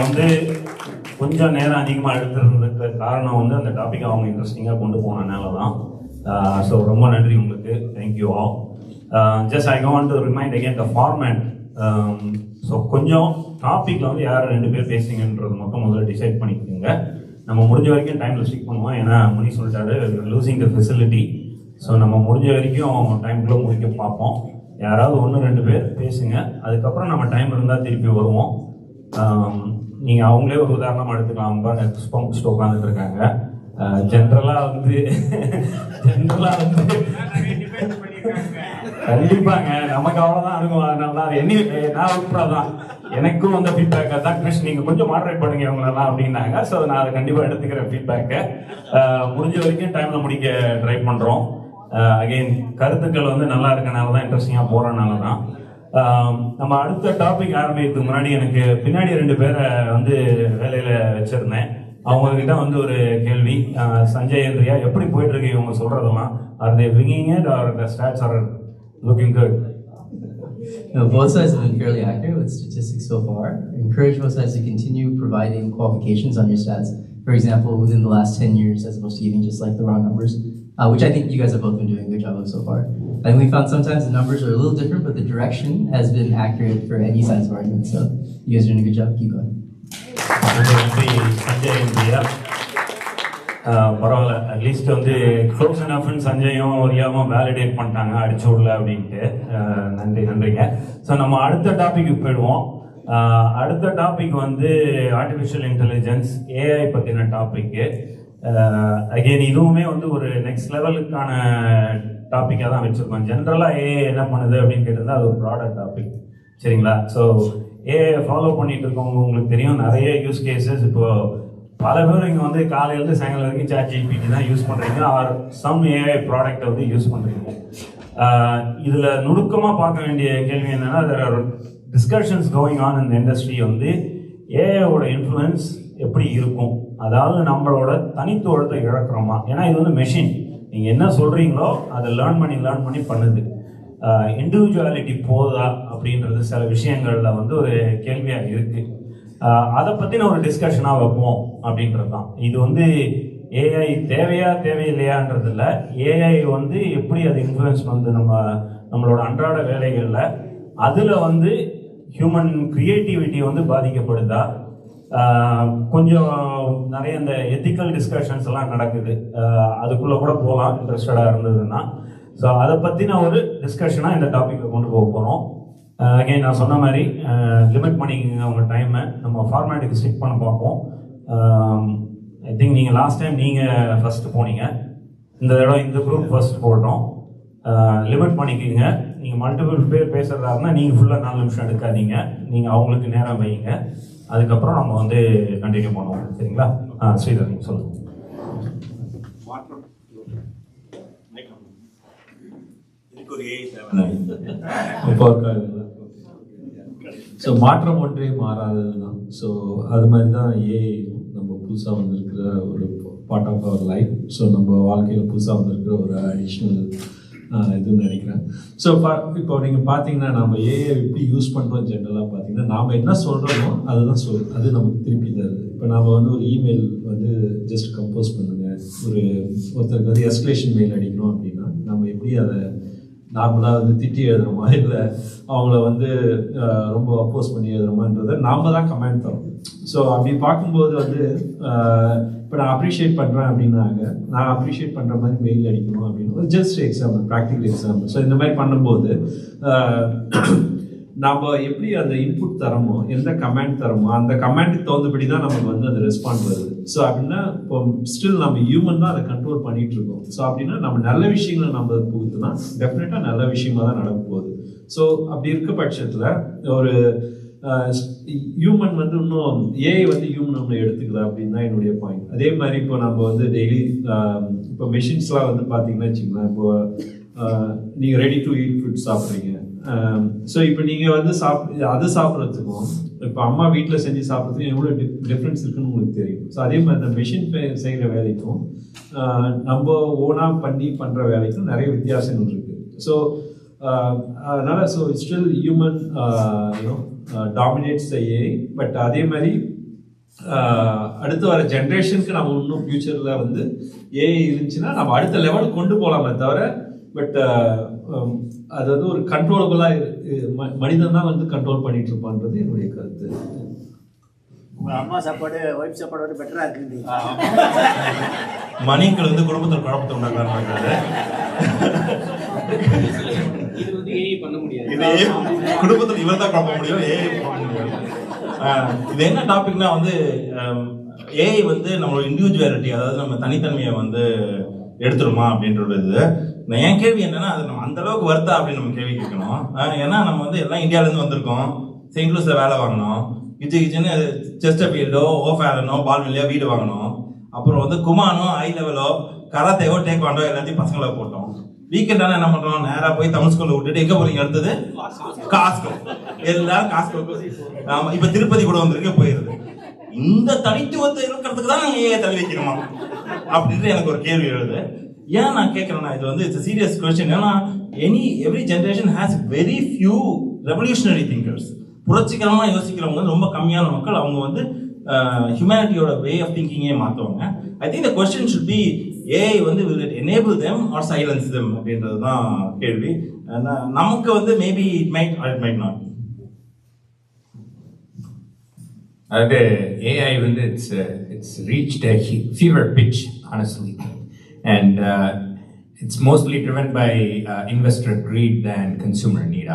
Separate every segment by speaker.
Speaker 1: வந்து கொஞ்சம் நேரம் அதிகமாக எடுத்துருந்ததுக்கு காரணம் வந்து அந்த டாப்பிக்கை அவங்க இன்ட்ரெஸ்டிங்காக கொண்டு போனதுனால தான். ஸோ ரொம்ப நன்றி உங்களுக்கு. Thank you all. Just I want to remind again the format. So கொஞ்சம் டாப்பிக்கில் வந்து யார் 2 பேர் பேசுங்கன்றது மட்டும் முதல்ல டிசைட் பண்ணிக்கோங்க. நம்ம முடிஞ்ச வரைக்கும் டைமில் ஸ்டிக் பண்ணுவோம். ஏன்னா முனி சொல்லிட்டாரு லூசிங் த ஃபெசிலிட்டி. ஸோ நம்ம முடிஞ்ச வரைக்கும் டைம்குள்ளே முடிக்க பார்ப்போம். யாராவது 1-2 பேர் பேசுங்க. அதுக்கப்புறம் நம்ம டைம் இருந்தால் திருப்பி வருவோம். நீங்கள் அவங்களே ஒரு உதாரணமாக எடுத்துக்கலாம். பாருங்க புஷ்பம் முடிச்சுட்டு உட்காந்துட்டு இருக்காங்க. ஜென்ரலாக வந்து கண்டிப்பாங்க நமக்கு அவ்வளோதான் இருக்கும். அதனால தான் நான் அபிப்பிராயம் தான். எனக்கும் அந்த ஃபீட்பேக்கை தான் கிருஷ்ணன் நீங்கள் கொஞ்சம் மாடரேட் பண்ணுங்க இவங்களெல்லாம் அப்படின்னாங்க. ஸோ நான் அதை கண்டிப்பாக எடுத்துக்கிறேன் ஃபீட்பேக்கை. முடிஞ்ச வரைக்கும் டைமில் முடிக்க ட்ரை பண்ணுறோம். அகெயின் கருத்துக்கள் வந்து நல்லா இருக்கனால தான், இன்ட்ரெஸ்டிங்காக போகிறனால தான். நம்ம அடுத்த டாபிக் ஆரம்பிக்கிறதுக்கு முன்னாடி எனக்கு பின்னாடி 2 பேரை வந்து வேலையில் வச்சுருந்தேன். அவங்கக்கிட்ட வந்து ஒரு கேள்வி. சஞ்சய் இந்திரியா எப்படி போயிட்டுருக்கு இவங்க சொல்கிறதெல்லாம்? Are they winning it are the stats are looking good?
Speaker 2: Both sides have been fairly accurate with statistics so far. I encourage both sides to continue providing qualifications on your stats. For example, within the last 10 years, as opposed to giving just like the raw numbers, which I think you guys have both been doing a good job of so far. I think we found sometimes the numbers are a little different, but the direction has been accurate for any side's argument. So you guys are doing a good job. Keep going.
Speaker 1: Sanjay India பரவாயில்ல. At least வந்து close and சஞ்சயும் ரியாவும் validate பண்ணிட்டாங்க அடிச்சு விடல அப்படின்ட்டு. நன்றிங்க. So நம்ம அடுத்த டாபிக்கு போயிடுவோம். அடுத்த டாபிக் வந்து ஆர்டிஃபிஷியல் இன்டெலிஜென்ஸ், ஏஐ பற்றின டாப்பிக்கு. அகெயின் இதுவுமே வந்து ஒரு நெக்ஸ்ட் லெவலுக்கான டாப்பிக்காக தான் வச்சுருக்கோம். ஜென்ரலாக ஏஐ என்ன பண்ணுது அப்படின்னு கேட்டிருந்தா அது ஒரு ப்ராடக்ட் டாபிக். சரிங்களா? ஸோ ஏஐ ஃபாலோ பண்ணிட்டு இருக்கவங்க உங்களுக்கு தெரியும் நிறைய யூஸ் கேசஸ். இப்போ பல பேர் இங்கே வந்து காலையிலேருந்து சாயங்காலம் வரைக்கும் ChatGPT தான் யூஸ் பண்ணுறீங்க, ஆர் சம் ஏஐ ப்ராடக்டை வந்து யூஸ் பண்ணுறீங்க. இதில் நுணுக்கமாக பார்க்க வேண்டிய கேள்வி என்னென்னா, there are discussions going on in the industry வந்து ஏஐயோட இன்ஃப்ளூயன்ஸ் எப்படி இருக்கும், அதாவது நம்மளோட தனித்துவத்தை இழக்கிறோமா? ஏன்னா இது வந்து மெஷின், நீங்கள் என்ன சொல்கிறீங்களோ அதை லேர்ன் பண்ணி பண்ணுது. இண்டிவிஜுவாலிட்டி போதா அப்படின்றது சில விஷயங்களில் வந்து ஒரு கேள்வியாக இருக்குது. அதை பற்றின ஒரு டிஸ்கஷனாக வைப்போம் அப்படின்றது தான். இது வந்து ஏஐ தேவையில்லையான்றது இல்லை, ஏஐ வந்து எப்படி அது இன்ஃப்ளூயன்ஸ் வந்து நம்மளோட அன்றாட வேலைகளில் அதில் வந்து ஹியூமன் கிரியேட்டிவிட்டி வந்து பாதிக்கப்படுதா? கொஞ்சம் நிறைய இந்த எத்திக்கல் டிஸ்கஷன்ஸ் எல்லாம் நடக்குது. அதுக்குள்ளே கூட போகலாம் இன்ட்ரெஸ்டடாக இருந்ததுன்னா. ஸோ அதை பற்றின ஒரு டிஸ்கஷனாக இந்த டாப்பிக்கை கொண்டு போக போகிறோம். அகைன் நான் சொன்ன மாதிரி லிமிட் பண்ணிக்கோங்க உங்கள் டைமை. நம்ம ஃபார்மேட்டுக்கு ஸ்டிக் பண்ண பார்ப்போம். ஐ திங்க் நீங்கள் லாஸ்ட் டைம் நீங்கள் ஃபஸ்ட்டு போனீங்க, இந்த தடவை இந்த குரூப் ஃபஸ்ட் போட்டோம். லிமிட் பண்ணிக்கோங்க. நீங்கள் மல்டிபிள் பேர் பேசுகிறதா இருந்தால் நீங்கள் ஃபுல்லாக 4 நிமிஷம் எடுக்காதீங்க. நீங்கள் அவங்களுக்கு நேரம் வைங்க. அதுக்கப்புறம் நம்ம வந்து கண்டினியூ பண்ணுவோம். சரிங்களா? ஸ்ரீதர் நீங்கள் சொல்லுங்கள்.
Speaker 3: ஸோ மாற்றம் ஒன்றே மாறாதது தான். ஸோ அது மாதிரி தான் ஏஐ நம்ம புதுசாக வந்திருக்கிற ஒரு part of our life. So நம்ம வாழ்க்கையில் புதுசாக வந்திருக்கிற ஒரு அடிஷ்னல் இதுன்னு நினைக்கிறேன். ஸோ இப்போ நீங்கள் பார்த்தீங்கன்னா நம்ம ஏஐ எப்படி யூஸ் பண்ணுறோம் ஜென்ரலாக பார்த்தீங்கன்னா நாம் என்ன சொல்கிறோமோ அதுதான் அது நமக்கு திருப்பி தருது. இப்போ நாம் வந்து ஒரு இமெயில் வந்து ஜஸ்ட் கம்போஸ் பண்ணுங்கள், ஒருத்தருக்கு வந்து எஸ்கலேஷன் மெயில் அடிக்கணும் அப்படின்னா நம்ம எப்படி அதை நார்மலாக வந்து திட்டி எழுதுறோமா இல்லை அவங்கள வந்து ரொம்ப அப்போஸ் பண்ணி எழுதுறோமான்றதை நாம் தான் கமெண்ட் தரோம். ஸோ அப்படி பார்க்கும்போது வந்து இப்போ நான் அப்ரிஷியேட் பண்ணுறேன் அப்படின்னாங்க, நான் அப்ரிஷியேட் பண்ணுற மாதிரி மெயில் அடிக்கணும் அப்படின்னு just example, practical example. So இந்த மாதிரி பண்ணும்போது நாம் எப்படி அந்த இன்புட் தரமோ, எந்த கமெண்ட் தரமோ அந்த கமெண்ட்டுக்கு தகுந்தபடி தான் நமக்கு வந்து அந்த ரெஸ்பாண்ட் வருது. ஸோ அப்படின்னா இப்போ ஸ்டில் நம்ம ஹியூமன் தான் அதை கண்ட்ரோல் பண்ணிட்டு இருக்கோம். ஸோ அப்படின்னா நம்ம நல்ல விஷயங்களை நம்ம புகுத்துனா டெஃபினட்டாக நல்ல விஷயமா தான் நடக்க போகுது. ஸோ அப்படி இருக்க பட்சத்தில் ஒரு ஹியூமன் வந்து இன்னும் ஏஐ வந்து ஹியூமன் ஒன்று எடுத்துக்கல அப்படின்னு தான் என்னுடைய பாயிண்ட். அதே மாதிரி இப்போ நம்ம வந்து டெய்லி இப்போ மெஷின்ஸ்லாம் வந்து பார்த்தீங்கன்னா வச்சுக்கலாம், இப்போ நீங்கள் ரெடி டு ஈட் ஃபுட் சாப்பிட்றீங்க. ஸோ இப்போ நீங்கள் வந்து அது சாப்பிட்றதுக்கும் இப்போ அம்மா வீட்டில் செஞ்சு சாப்பிட்றதுக்கும் எவ்வளோ டிஃப்ரென்ஸ் இருக்குன்னு உங்களுக்கு தெரியும். ஸோ அதே மாதிரி இந்த மிஷின் செய்கிற வேலைக்கும் நம்ம ஓனாக பண்ணுற வேலைக்கும் நிறைய வித்தியாசங்கள் இருக்குது. ஸோ அதனால் so still human dominates the AI. But அதே மாதிரி அடுத்து வர ஜென்ரேஷனுக்கு நம்ம இன்னும் ஃபியூச்சரில் வந்து ஏஐ இருந்துச்சுன்னா நம்ம அடுத்த லெவலுக்கு கொண்டு போகலாமே தவிர பட் அது வந்து ஒரு கண்ட்ரோலபுளாக மனிதன் தான் வந்து கண்ட்ரோல் பண்ணிட்டு இருப்பான்றது என்னுடைய கருத்து.
Speaker 4: உங்கள் அம்மா சாப்பாடு ஒய்ஃப் சாப்பாடு வந்து பெட்டராக இருக்குது.
Speaker 5: மணிக்கள் வந்து குடும்பத்தில் குழப்பத்தை உண்டாக்குறாங்க.
Speaker 6: இது வந்து ஏஐ பண்ண முடியாது.
Speaker 5: இது குடும்பத்தில் இவர் தான் குழப்ப முடியும், ஏஐ பண்ண முடியாது. இது என்ன டாபிக்னா வந்து ஏஐ வந்து நம்மளோட இண்டிவிஜுவாலிட்டி, அதாவது நம்ம தனித்தன்மையை வந்து எடுத்துருமா அப்படின்றது. என் கேள்வி என்னன்னா, அது நம்ம அந்த அளவுக்கு வருதா அப்படின்னு நம்ம கேள்வி கேட்கணும். ஏன்னா நம்ம வந்து எல்லாம் இந்தியாவிலேருந்து வந்திருக்கோம், செயின்ட் லூஸில் வேலை வாங்கினோம், கிச்சுன்னு செஸ்ட் ஃபீல்டோ ஓஃபேலனோ பால்மில்லையோ வீடு வாங்கினோம், அப்புறம் வந்து குமானோ ஹை லெவலோ கராத்தேவோ டேக்வாண்டோ எல்லாத்தையும் பசங்களை போட்டோம். வீக்கெண்டான என்ன பண்றோம், நேரா போய் தமிழ் ஸ்கூல்ல விட்டுட்டு எங்க போறீங்க அடுத்தது காஸ்கோ, எல்லாரும் காஸ்கோ. இப்ப திருப்பதி கூட வந்திருக்க போயிருது. இந்த தனித்துவத்தை இருக்கிறதுக்கு தான் நாங்க ஏன் தள்ளி வைக்கணுமா அப்படின்ட்டு எனக்கு ஒரு கேள்வி எழுது. ஏன் நான் கேட்கறேன்னா, இது வந்து இட்ஸ் சீரியஸ் கொஸ்டின். ஏன்னா every generation has very few revolutionary thinkers. புரட்சிகரமா யோசிக்கிறவங்க ரொம்ப கம்மியான மக்கள். அவங்க வந்து ஹியூமனிட்டியோட வே ஆஃப் திங்கிங்கே மாற்றுவாங்க. I think the question should be AI வந்து will it enable them or silence them அப்படின்றது தான் கேள்வி. நமக்கு வந்து maybe it might or it might not.
Speaker 7: அதாவது AI வந்து it's reached a fever pitch, honestly, and it's mostly driven by investor greed than consumer need.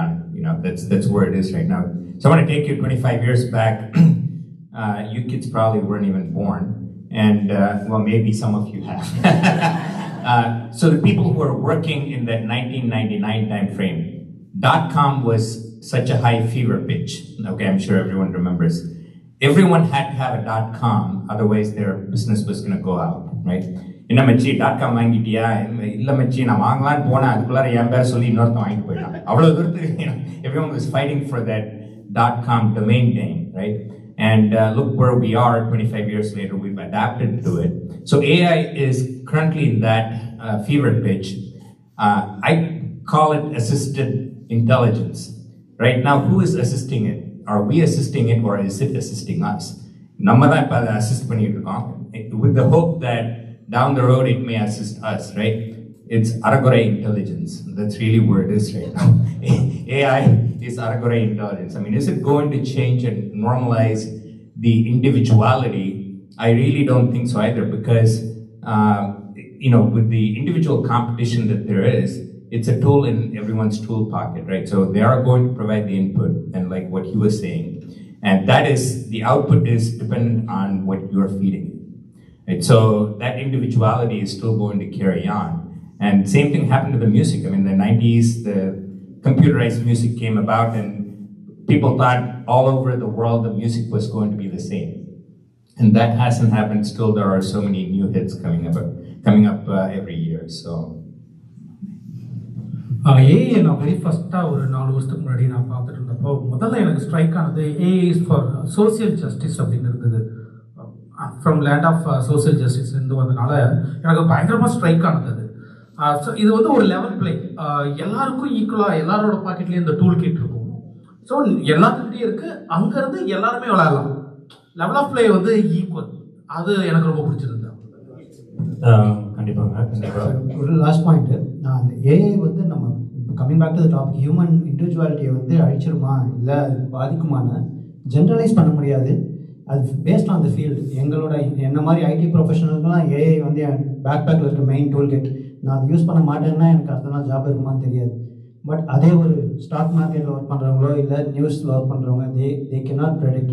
Speaker 7: That's where it is right now. So I want to take you 25 years back. You kids probably weren't even born, and well, maybe some of you have. So the people who are working in that 1999 time frame, .com was such a high fever pitch. Okay, I'm sure everyone remembers. Everyone had to have a .com, otherwise their business was going to go out, right? என்ன மச்சி .com வாங்கிட்டியா? இல்லை மச்சி நான் வாங்கலான்னு போனேன், அதுக்குள்ளார என் பேர் சொல்லி இன்னொருத்தன் வாங்கிட்டு போயிட்டான். அவ்வளோ தூரத்துக்கு everyone was fighting for that .com domain name, right? And look where we are 25 years later, we've adapted to it. So AI is currently in that fever pitch. I call it assisted intelligence. Right now, who is assisting it? Are we assisting it or is it assisting us? நம்ம தான் இப்போ அதை assist பண்ணிட்டு இருக்கோம், with the hope that down the road it may assist us, right? It's Aragurai intelligence. That's really where it is right now. AI is Aragurai intelligence. I mean, is it going to change and normalize the individuality? I really don't think so either, because with the individual competition that there is, it's a tool in everyone's tool pocket, right? So they are going to provide the input, and like what he was saying, and that is, the output is dependent on what you're feeding it, right? So that individuality is still going to carry on. And same thing happened to the music. I mean, the 90s, the computerized music came about, and people thought all over the world the music was going to be the same. And that hasn't happened. Still, there are so many new hits coming up every year. So
Speaker 8: AI நான் very ஃபஸ்ட்டாக ஒரு 4 வருஷத்துக்கு முன்னாடி நான் பார்த்துட்டு இருந்தப்போ முதல்ல எனக்கு ஸ்ட்ரைக் ஆனது AI is for social justice அப்படின்னு இருந்தது. From land of social justice இருந்து வந்ததுனால எனக்கு பயங்கரமாக ஸ்ட்ரைக் ஆனது. ஸோ இது வந்து ஒரு லெவல் பிளே, எல்லாருக்கும் ஈக்குவலாக எல்லாரோட பாக்கெட்லேயும் இந்த டூல் கிட் இருக்கும். ஸோ எல்லாத்துக்கிட்டே இருக்குது, அங்கேருந்து எல்லாருமே விளையாடலாம். லெவல் ஆஃப் பிளே வந்து ஈக்குவல், அது எனக்கு ரொம்ப பிடிச்சிருந்தது.
Speaker 1: கண்டிப்பாக
Speaker 4: ஒரு லாஸ்ட் பாயிண்ட்டு, நான் அந்த ஏஐ வந்து நம்ம coming back to the topic, human இண்டிவிஜுவாலிட்டியை வந்து அழிச்சிருமா இல்லை பாதிக்குமான்னு ஜென்ரலைஸ் பண்ண முடியாது. அது பேஸ்ட் ஆன் த ஃபீல்டு. என்ன மாதிரி ஐடி ப்ரொஃபஷனலுக்குலாம் ஏஐ வந்து என் பேக் பேக்கில் இருக்க மெயின் டூல் கிட். நான் அதை யூஸ் பண்ண மாட்டேன்னா எனக்கு அடுத்த நாள் ஜாப் இருக்குமான்னு தெரியாது. பட் அதே ஒரு ஸ்டாக் மார்க்கெட்டில் ஒர்க் பண்ணுறவங்களோ இல்லை நியூஸில் ஒர்க் பண்ணுறவங்க, they cannot predict.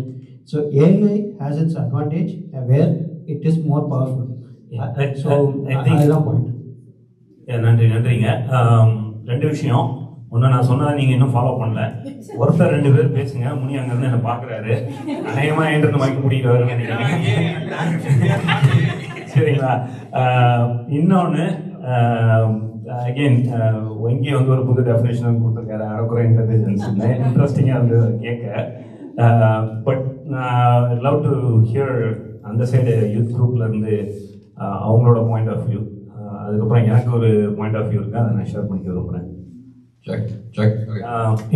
Speaker 4: So AI has its advantage where it is more powerful. So அதுதான் பாயிண்ட்.
Speaker 1: நன்றிங்க. 2 விஷயம். ஒன்று, நான் சொன்னதை நீங்கள் இன்னும் ஃபாலோ பண்ணல. ஒருத்தர் 2 பேர் பேசுங்க. முனி அங்கேருந்து என்ன பார்க்குறாரு, அநேகமாக என்கிட்ட மைக்க முடிக்கிட்டு வருங்க சரிங்களா? இன்னொன்று, அகெயின் வங்கி வந்து ஒரு புது டெஃபினேஷன் கொடுத்துருக்காரு, அரகுறை இன்டெலிஜென்ஸ்னு. இன்ட்ரெஸ்டிங்காக வந்து கேட்க. பட் நான் லவ் டு ஹியர் அந்த சைடு யூத் குரூப்லேருந்து அவங்களோட பாயிண்ட் ஆஃப் வியூ. அதுக்கப்புறம் எனக்கு ஒரு பாயிண்ட் ஆஃப் வியூ இருக்குது, அதை நான் ஷேர் பண்ணிக்க விரும்புகிறேன்.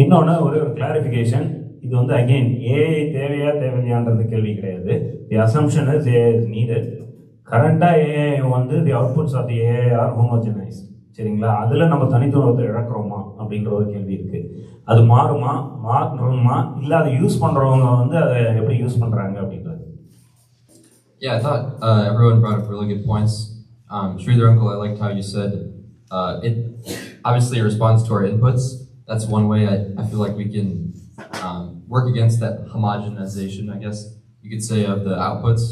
Speaker 1: இன்னொன்று ஒரு கிளாரிஃபிகேஷன். இது வந்து அகெயின் ஏஐ தேவையா தேவையான்றது கேள்வி கிடையாது. The assumption is AI is needed. கரண்டாக ஏஐ வந்து the outputs of the AI are homogenised. சரிங்களா? அதில் நம்ம தனித்துவத்தை இழக்கிறோமா அப்படின்ற ஒரு கேள்வி இருக்குது. அது மாறணுமா இல்லை அதை யூஸ் பண்ணுறவங்க வந்து அதை எப்படி யூஸ் பண்ணுறாங்க அப்படின்றது.
Speaker 9: Yeah, I thought everyone brought up really good points. Sridhar Uncle, I liked how you said it obviously responds to our inputs. That's one way I feel like we can work against that homogenization, I guess you could say, of the outputs.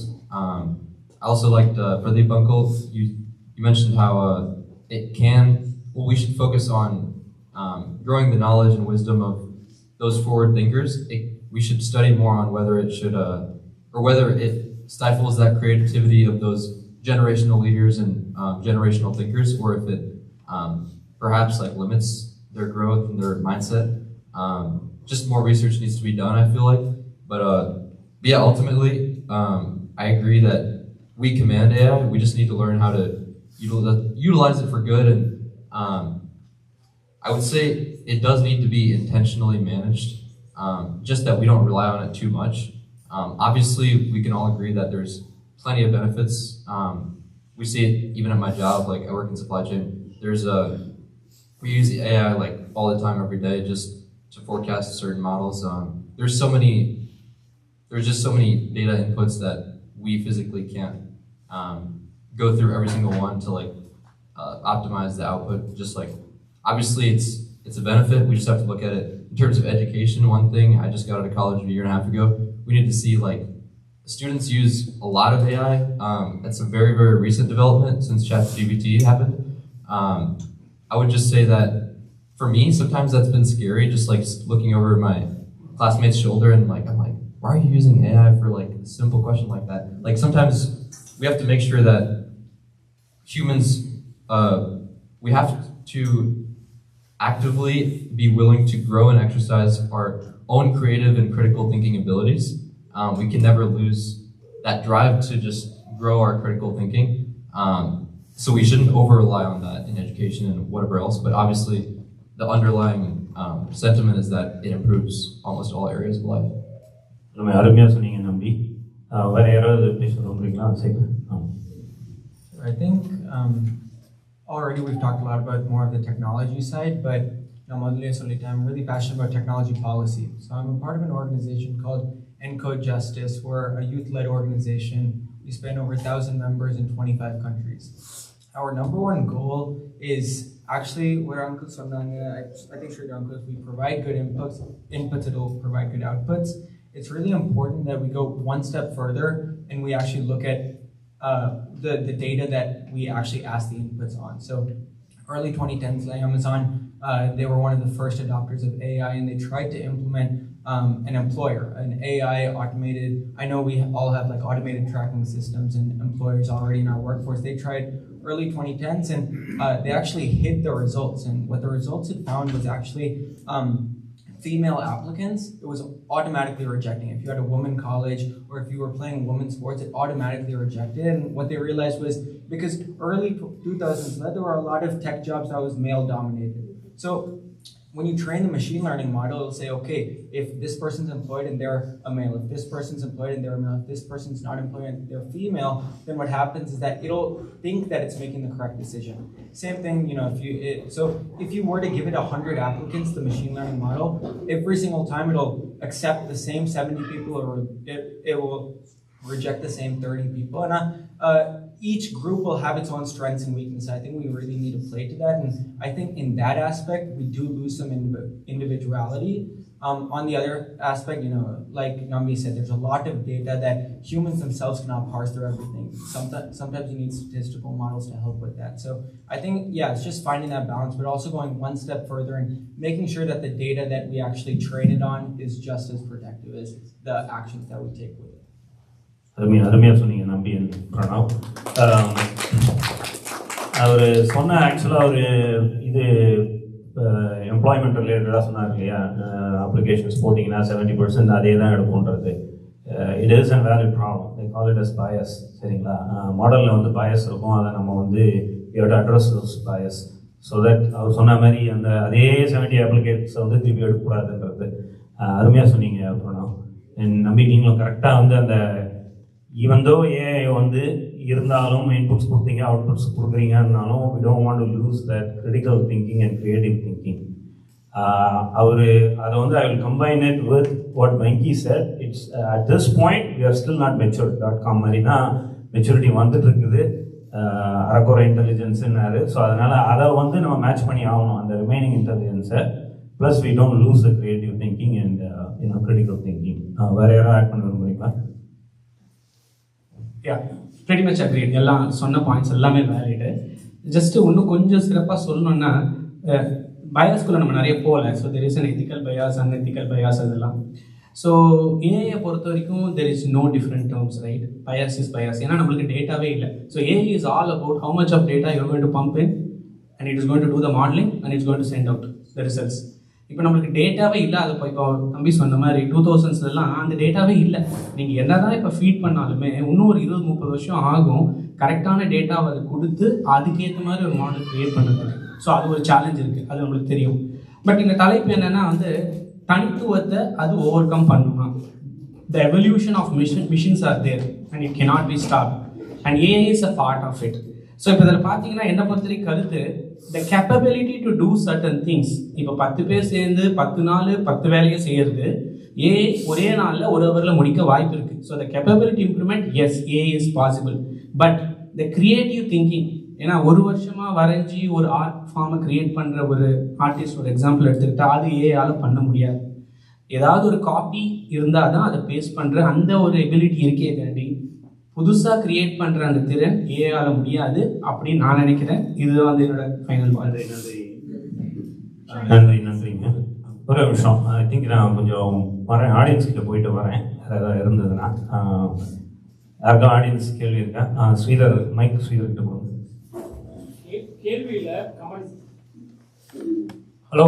Speaker 9: I also liked Pradeep Uncle, you mentioned how we should focus on growing the knowledge and wisdom of those forward thinkers. We should study more on whether it should, or whether it stifles that creativity of those generational leaders and generational thinkers, or if it perhaps like limits their growth and their mindset. Just more research needs to be done, I feel like. But yeah, ultimately, I agree that we command AI. We just need to learn how to utilize it for good. And I would say it does need to be intentionally managed, just that we don't rely on it too much. Obviously, we can all agree that there's plenty of benefits. We see it even at my job, like I work in supply chain. We use the AI like all the time, every day, just to forecast certain models. There's just so many data inputs that we physically can't go through every single one to like optimize the output. Just like, obviously it's a benefit. We just have to look at it in terms of education. One thing, I just got out of college a year and a half ago. We need to see like students use a lot of AI. It's a very, very recent development since ChatGPT happened. I would just say that for me, sometimes that's been scary, just like looking over my classmate's shoulder and like, I'm like, why are you using AI for like a simple question like that? Like sometimes we have to make sure that humans, we have to actively be willing to grow and exercise our own creative and critical thinking abilities. We can never lose that drive to just grow our critical thinking. So we shouldn't over-rely on that in education and whatever else, but obviously the underlying sentiment is that it improves almost all areas of life.
Speaker 1: அருமையாக சொன்னீங்க நம்பி. வேற யாராவது பேச விரும்புறீங்களா? சரி.
Speaker 10: I think already we've talked a lot about more of the technology side, but I'm really passionate about technology policy. So I'm a part of an organization called Encode Justice. We're a youth-led organization. We span over 1,000 members in 25 countries. Our number one goal is actually where Uncle Sonanga, I think Sridhar Uncle, if we provide good inputs, it'll provide good outputs. It's really important that we go one step further and we actually look at the data that we actually ask the inputs on. So early 2010s, like Amazon, they were one of the first adopters of AI, and they tried to implement an employer, an AI automated. I know we all have like automated tracking systems and employers already in our workforce. They tried early 2010s and they actually hid the results. And what the results had found was actually female applicants, it was automatically rejecting. If you had a woman college or if you were playing women's sports, it automatically rejected. And what they realized was because early 2000s, there were a lot of tech jobs that was male dominated. So when you train the machine learning model, it'll say, okay, if this person's employed and they're a male, if this person's employed and they're a male, if this person's not employed and they're female, then what happens is that it'll think that it's making the correct decision. Same thing, if you were to give it 100 applicants, the machine learning model, every single time it'll accept the same 70 people, or it will reject the same 30 people. And each group will have its own strengths and weaknesses. I think we really need to play to that. And I think in that aspect, we do lose some individuality. On the other aspect, like Nambi said, there's a lot of data that humans themselves cannot parse through everything. Sometimes you need statistical models to help with that. So I think, it's just finding that balance, but also going one step further and making sure that the data that we actually train it on is just as protective as the actions that we take with it.
Speaker 1: அருமையாக சொன்னீங்க நம்பி பிரணவ். அவர் சொன்ன ஆக்சுவலாக ஒரு இது employment ரிலேட்டடாக சொன்னார் இல்லையா, அப்ளிகேஷன்ஸ் போட்டிங்கன்னா 70% அதே தான் எடுக்கும்ன்றது. It is and valid problem. They call it as bias. சரிங்களா? மாடலில் வந்து பயஸ் இருக்கும், அதை நம்ம வந்து you have to address those bias so that அவர் சொன்ன மாதிரி அந்த அதே 70 அப்ளிகேஷன்ஸை வந்து திருப்பி எடுக்கக்கூடாதுன்றது. அருமையாக சொன்னீங்க அப்புறம் நம்பி நீங்களும் கரெக்டாக வந்து அந்த ஈவன் தோ ஏஐ வந்து இருந்தாலும் இன்புட்ஸ் கொடுத்தீங்க outputs கொடுக்குறீங்கன்னாலும் we don't want to lose that critical thinking and creative thinking. அவர் அதை வந்து I will combine it with what Venki said. It's at this point we are still not matured.com மாதிரி தான் maturity வந்துட்டு இருக்குது. அரக்குறை இன்டெலிஜென்ஸுன்னாரு. So அதனால் அதை வந்து நம்ம மேட்ச் பண்ணி ஆகணும் அந்த ரிமைனிங் இன்டெலிஜென்ஸை. Plus we don't lose the creative thinking and critical thinking. வேறு யாரும் ஆட் பண்ண விரும்புறீங்களா?
Speaker 8: pretty much agreed. எல்லாம் சொன்ன பாயிண்ட்ஸ் எல்லாமே வேலிடு. ஜஸ்ட்டு இன்னும் கொஞ்சம் சிறப்பாக சொல்லணுன்னா பயாஸ்குள்ளே நம்ம நிறைய போகல. So there is an ethical bias unethical bias அதெல்லாம். ஸோ ஏஐயை பொறுத்த வரைக்கும் there is no different terms, right? Bias is bias. ஏன்னா நம்மளுக்கு டேட்டாவே இல்லை. So AI is all about how much of data you're going to pump in and it is going to do the modelling and it's going to send out the results. இப்போ நம்மளுக்கு டேட்டாவே இல்லை. அதை இப்போ தம்பி சொன்ன மாதிரி 2000ஸ்லாம் அந்த டேட்டாவே இல்லை. நீங்கள் என்ன தான் இப்போ ஃபீட் பண்ணாலுமே இன்னும் ஒரு 20-30 வருஷம் ஆகும் கரெக்டான டேட்டாவை அதை கொடுத்து அதுக்கேற்ற மாதிரி ஒரு மாடல் க்ரியேட் பண்ணுறது. ஸோ அது ஒரு சேலஞ்ச் இருக்குது, அது நம்மளுக்கு தெரியும். பட் இந்த தலைப்பு என்னென்னா வந்து தனித்துவத்தை அது ஓவர் கம் பண்ணுமா? The evolution of machines are there and it cannot be stopped and AI is a part of it. So இப்போ இதில் பார்த்தீங்கன்னா என்ன பொறுத்தவரைக்கும் கருத்து the capability to do certain things. இப்போ 10 பேர் சேர்ந்து 10 நாள் 10 வேலையை செய்யறது ஏஐ ஒரே நாளில் ஒரு ஹவரில் முடிக்க வாய்ப்பு இருக்குது. So the capability improvement, yes, AI is possible. But the creative thinking, ஏன்னா ஒரு வருஷமாக வரைஞ்சி ஒரு ஆர்ட் ஃபார்மை க்ரியேட் பண்ணுற ஒரு ஆர்டிஸ்ட் ஒரு எக்ஸாம்பிள் எடுத்துக்கிட்டால் அது ஏஆல் பண்ண முடியாது. ஏதாவது ஒரு காப்பி இருந்தால் தான் அதை பேஸ்ட் பண்ணுற அந்த ஒரு எபிலிட்டி இருக்கே தாண்டி புதுசாக க்ரியேட் பண்ணுற அந்த திறன் ஏஆல் முடியாது அப்படின்னு நான் நினைக்கிறேன். இதுதான் வந்து என்னோட ஃபைனல் பாயிண்ட்.
Speaker 1: நன்றிங்க. ஒரு நிமிஷம், ஐ திங்க் நான் கொஞ்சம் வரேன், ஆடியன்ஸ் கிட்ட போயிட்டு வரேன். ஏதாவது இருந்ததுன்னா யாருக்கும் ஆடியன்ஸ் கேள்வி இருக்கா? ஸ்ரீதர், மைக் ஸ்ரீதர் கிட்ட போங்க.
Speaker 6: கேள்வியில் கமெண்ட்ஸ்.
Speaker 8: ஹலோ,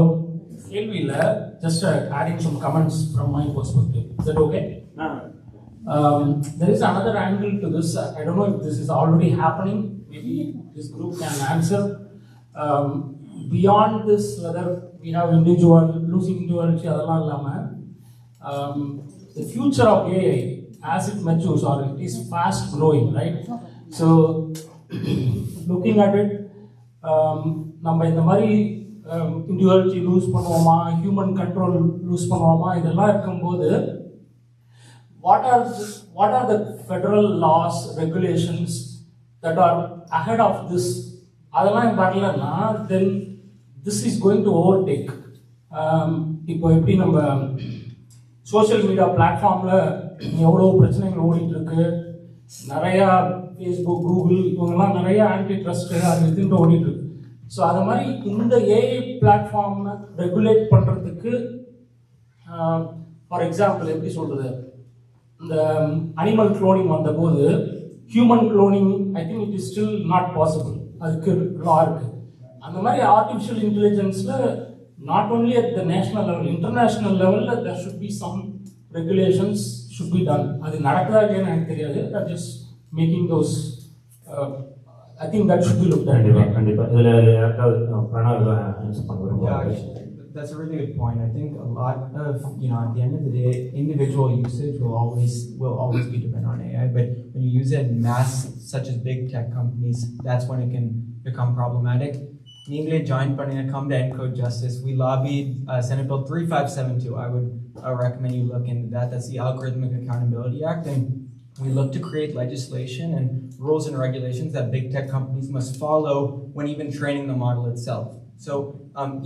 Speaker 6: கேள்வியில் just adding some comments from my perspective. Is that okay? There is another angle to this. I don't know if this is already happening. Maybe this group can answer. Beyond this, whether we have losing individuality, the future of AI as it matures or it is fast growing, right? So looking at it, நம்ம இந்த மாதிரி individuality loose பண்ணுவோமா, human control loose பண்ணுவோமா, இதெல்லாம் இருக்கும்போது what are the federal laws, regulations that are ahead of this? அதெல்லாம் வரலன்னா then this is going to overtake. இப்போ எப்படி நம்ம சோஷியல் மீடியா பிளாட்ஃபார்மில் எவ்வளோ பிரச்சனைகள் ஓடிட்டு இருக்கு, நிறையா ஃபேஸ்புக், கூகுள் இவங்கெல்லாம் நிறைய ஆன்டி ட்ரஸ்ட் அது இதுன்ட்டு ஓடிட்டு இருக்கு. ஸோ அது மாதிரி இந்த ஏஐ பிளாட்ஃபார்மை ரெகுலேட் பண்ணுறதுக்கு ஃபார் எக்ஸாம்பிள் எப்படி சொல்கிறது, இந்த அனிமல் குளோனிங் வந்தபோது human cloning I think it is still not possible, அதுக்கு லா இருக்குது. அந்த மாதிரி artificial இன்டெலிஜென்ஸில் not only at the national level, international level, there should be some regulations should be done. அது நடக்குதா இல்லையான்னு எனக்கு தெரியாது. I'm just making those. I think that should be looked at.
Speaker 1: கண்டிப்பா இதுல யாராவது பிரணவ் ஆன்சர் பண்ணுவாங்க.
Speaker 10: That's a really good point. I think a lot of, at the end of the day, individual usage will always be dependent on AI. But when you use it in mass, such as big tech companies, that's when it can become problematic. Neemle joined Panina come to Encode Justice. We lobbied Senate Bill 3572. I would recommend you look into that. That's the Algorithmic Accountability Act. And we look to create legislation and rules and regulations that big tech companies must follow when even training the model itself. So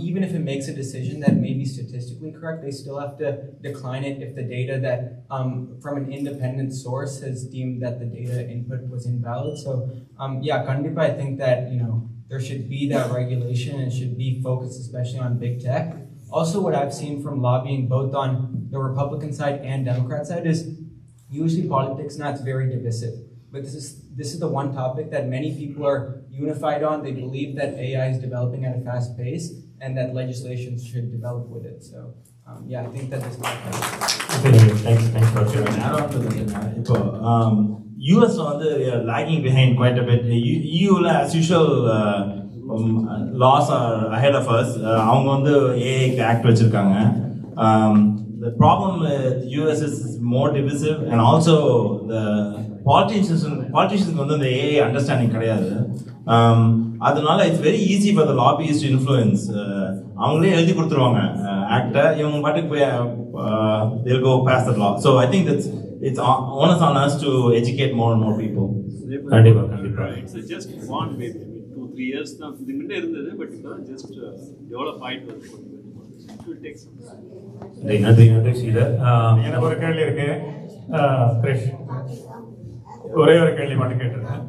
Speaker 10: even if it makes a decision that may be statistically correct, they still have to decline it if the data that from an independent source has deemed that the data input was invalid. So Kandipa, I think that, there should be that regulation and should be focused especially on big tech. Also, what I've seen from lobbying both on the Republican side and Democrat side is usually politics now it's very divisive. But this is the one topic that many people are unified on. They believe that AI is developing at a fast pace and that legislation should develop with it. So I think that this
Speaker 1: Thanks for sharing.
Speaker 5: இப்போ US வந்து lagging behind quite a bit. EUல as usual laws are ahead of us. அவங்க வந்து AI act வச்சிருக்காங்க. The problem with US is more divisive, and also the politicians வந்து அந்த AI understanding கிடையாது. அதனால it's very easy for the lobbyists to influence. அவங்களே எழுதி கொடுத்துருவாங்க ஆக்டை, இவங்க பாட்டுக்கு போய் they'll go pass the law. So I think it's onus on us to educate more and more people.
Speaker 1: கண்டிப்பா.
Speaker 11: It's just one maybe 2-3 years தான் இது முன்னே இருந்தது, பட் இப்போ ஜஸ்ட் டெவலப் ஆயிட்டு வருது. It will take some time.
Speaker 1: நன்றி ஸ்ரீதர்.
Speaker 12: எனக்கு ஒரு கேள்வி இருக்கு கிரிஷ், ஒரே ஒரு கேள்வி மட்டும் கேட்டிருக்கேன்.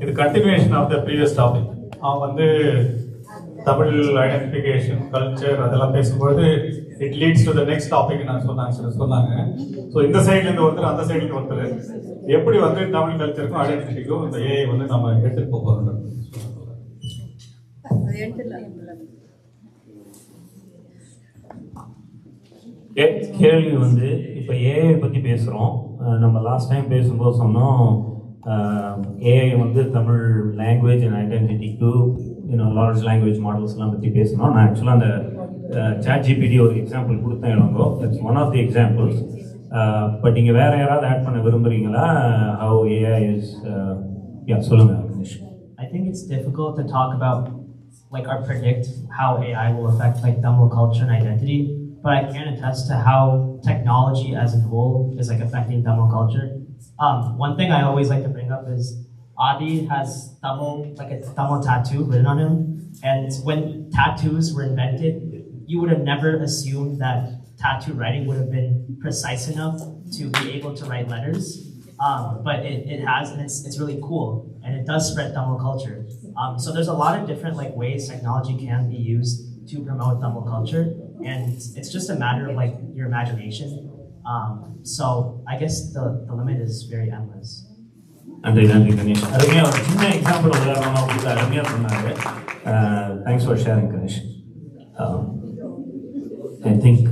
Speaker 12: இது continuation of the previous topic. வந்து தமிழ் ஐடென்டிஃபிகேஷன் கல்ச்சர் அதெல்லாம் பேசும்போது it leads to the next topic நான் சொன்னாங்க. ஸோ இந்த சைட்லேருந்து ஒருத்தர் அந்த சைட்லேருந்து ஒருத்தர் எப்படி வந்து தமிழ் கல்ச்சருக்கும் ஐடென்டிட்டிக்கும் இந்த ஏஐ வந்து நம்ம எடுத்துட்டு போகிறோம்.
Speaker 1: கேள்வி வந்து இப்போ ஏஐ பற்றி பேசுகிறோம். நம்ம லாஸ்ட் டைம் பேசும்போது சொன்னோம் ஏஐ வந்து தமிழ் லாங்குவேஜ் அண்ட் ஐடென்டிட்டிக்கு லார்ஜ் லாங்குவேஜ் மாடல்ஸ்லாம் பற்றி பேசணும். நான் ஆக்சுவலாக அந்த ChatGPT ஒரு எக்ஸாம்பிள் கொடுத்தேன் Ilango. It's one of the examples. But நீங்கள் வேறு யாராவது ஆட் பண்ண விரும்புகிறீங்களா? ஹவு ஏஐ இஸ் சொல்லுங்கள் Ganesh.
Speaker 13: I think it's difficult to talk about like or predict how AI will affect like Tamil culture and identity, but I can attest to how technology as a whole is like affecting Tamil culture. One thing I always like to bring up is Adi has Tamil, like a Tamil tattoo written on him, and when tattoos were invented, you would have never assumed that tattoo writing would have been precise enough to be able to write letters. But it has, and it's really cool, and it does spread Tamil culture. So there's a lot of different like ways technology can be used to promote Tamil culture, and it's just a matter of like your imagination. So I guess the limit is very endless.
Speaker 1: நன்றி கணேஷ். அருமையாக ஒரு சின்ன example உதாரணமாக உங்களுக்கு அருமையாக சொன்னாங்க. Thanks for sharing Ganesh. I think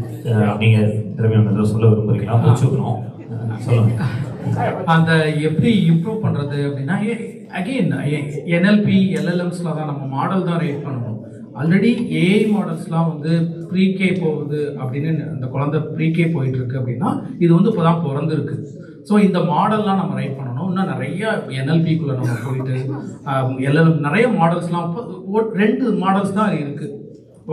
Speaker 1: நீங்கள் திரவியம் ஏதோ சொல்ல விரும்புகிறீங்களா? முடிச்சுக்கணும், சொல்லுங்கள்.
Speaker 8: அந்த எப்படி இம்ப்ரூவ் பண்ணுறது அப்படின்னா, அகெயின் என்எல்பி எல்எல்எம்ஸில் தான் நம்ம மாடல் தான் ரைட் பண்ணணும். ஆல்ரெடி ஏஐ மாடல்ஸ்லாம் வந்து ப்ரீகே போகுது அப்படின்னு அந்த குழந்தை ப்ரீகே போயிட்டுருக்கு அப்படின்னா இது வந்து இப்போ தான் பிறந்திருக்கு. ஸோ இந்த மாடல்லாம் நம்ம ரைட் பண்ணணும். இன்னும் நிறைய என்எல்பிக்குள்ளே நம்ம போயிட்டு எல்எல்எம் நிறைய மாடல்ஸ்லாம் இப்போ 2 மாடல்ஸ் தான் இருக்குது.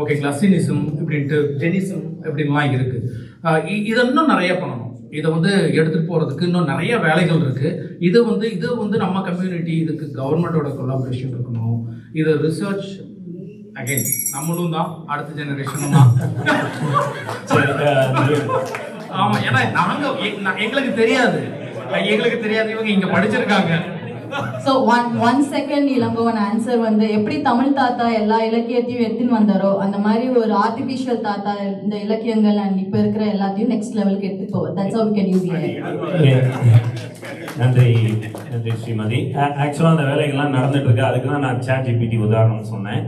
Speaker 8: ஓகேங்களா? சினிசம் இப்படின்ட்டு ஜெனிசம் இப்படின்லாம் இருக்குது. இதை இன்னும் நிறைய பண்ணணும். இதை வந்து எடுத்துகிட்டு போகிறதுக்கு இன்னும் நிறைய வேலைகள் இருக்குது. இது வந்து நம்ம கம்யூனிட்டி, இதுக்கு கவர்மெண்ட்டோட கொலாபரேஷன் இருக்கணும். இது ரிசர்ச் அகைன் நம்மளும் தான், அடுத்த ஜெனரேஷனும் தான். ஆமாம், ஏன்னா எங்களுக்கு தெரியாது, இவங்க இங்கே படிச்சிருக்காங்க.
Speaker 14: So one second Elangovan answer வந்து எப்படி தமிழ் தாத்தா எல்லா இலக்கியத்தையும் எடுத்துன்னு வந்தாரோ அந்த மாதிரி ஒரு ஆர்டிஃபிஷியல் தாத்தா இந்த இலக்கியங்கள் அண்ட் இப்போ இருக்கிற எல்லாத்தையும் நெக்ஸ்ட் லெவலுக்கு எடுத்துட்டு போவோம். That's how we can use it.
Speaker 1: நன்றி ஸ்ரீமதி. ஆக்சுவலாக அந்த வேலைகள்லாம் நடந்துட்டு இருக்கு. அதுக்கு தான் நான் ChatGPT உதாரணம் சொன்னேன்.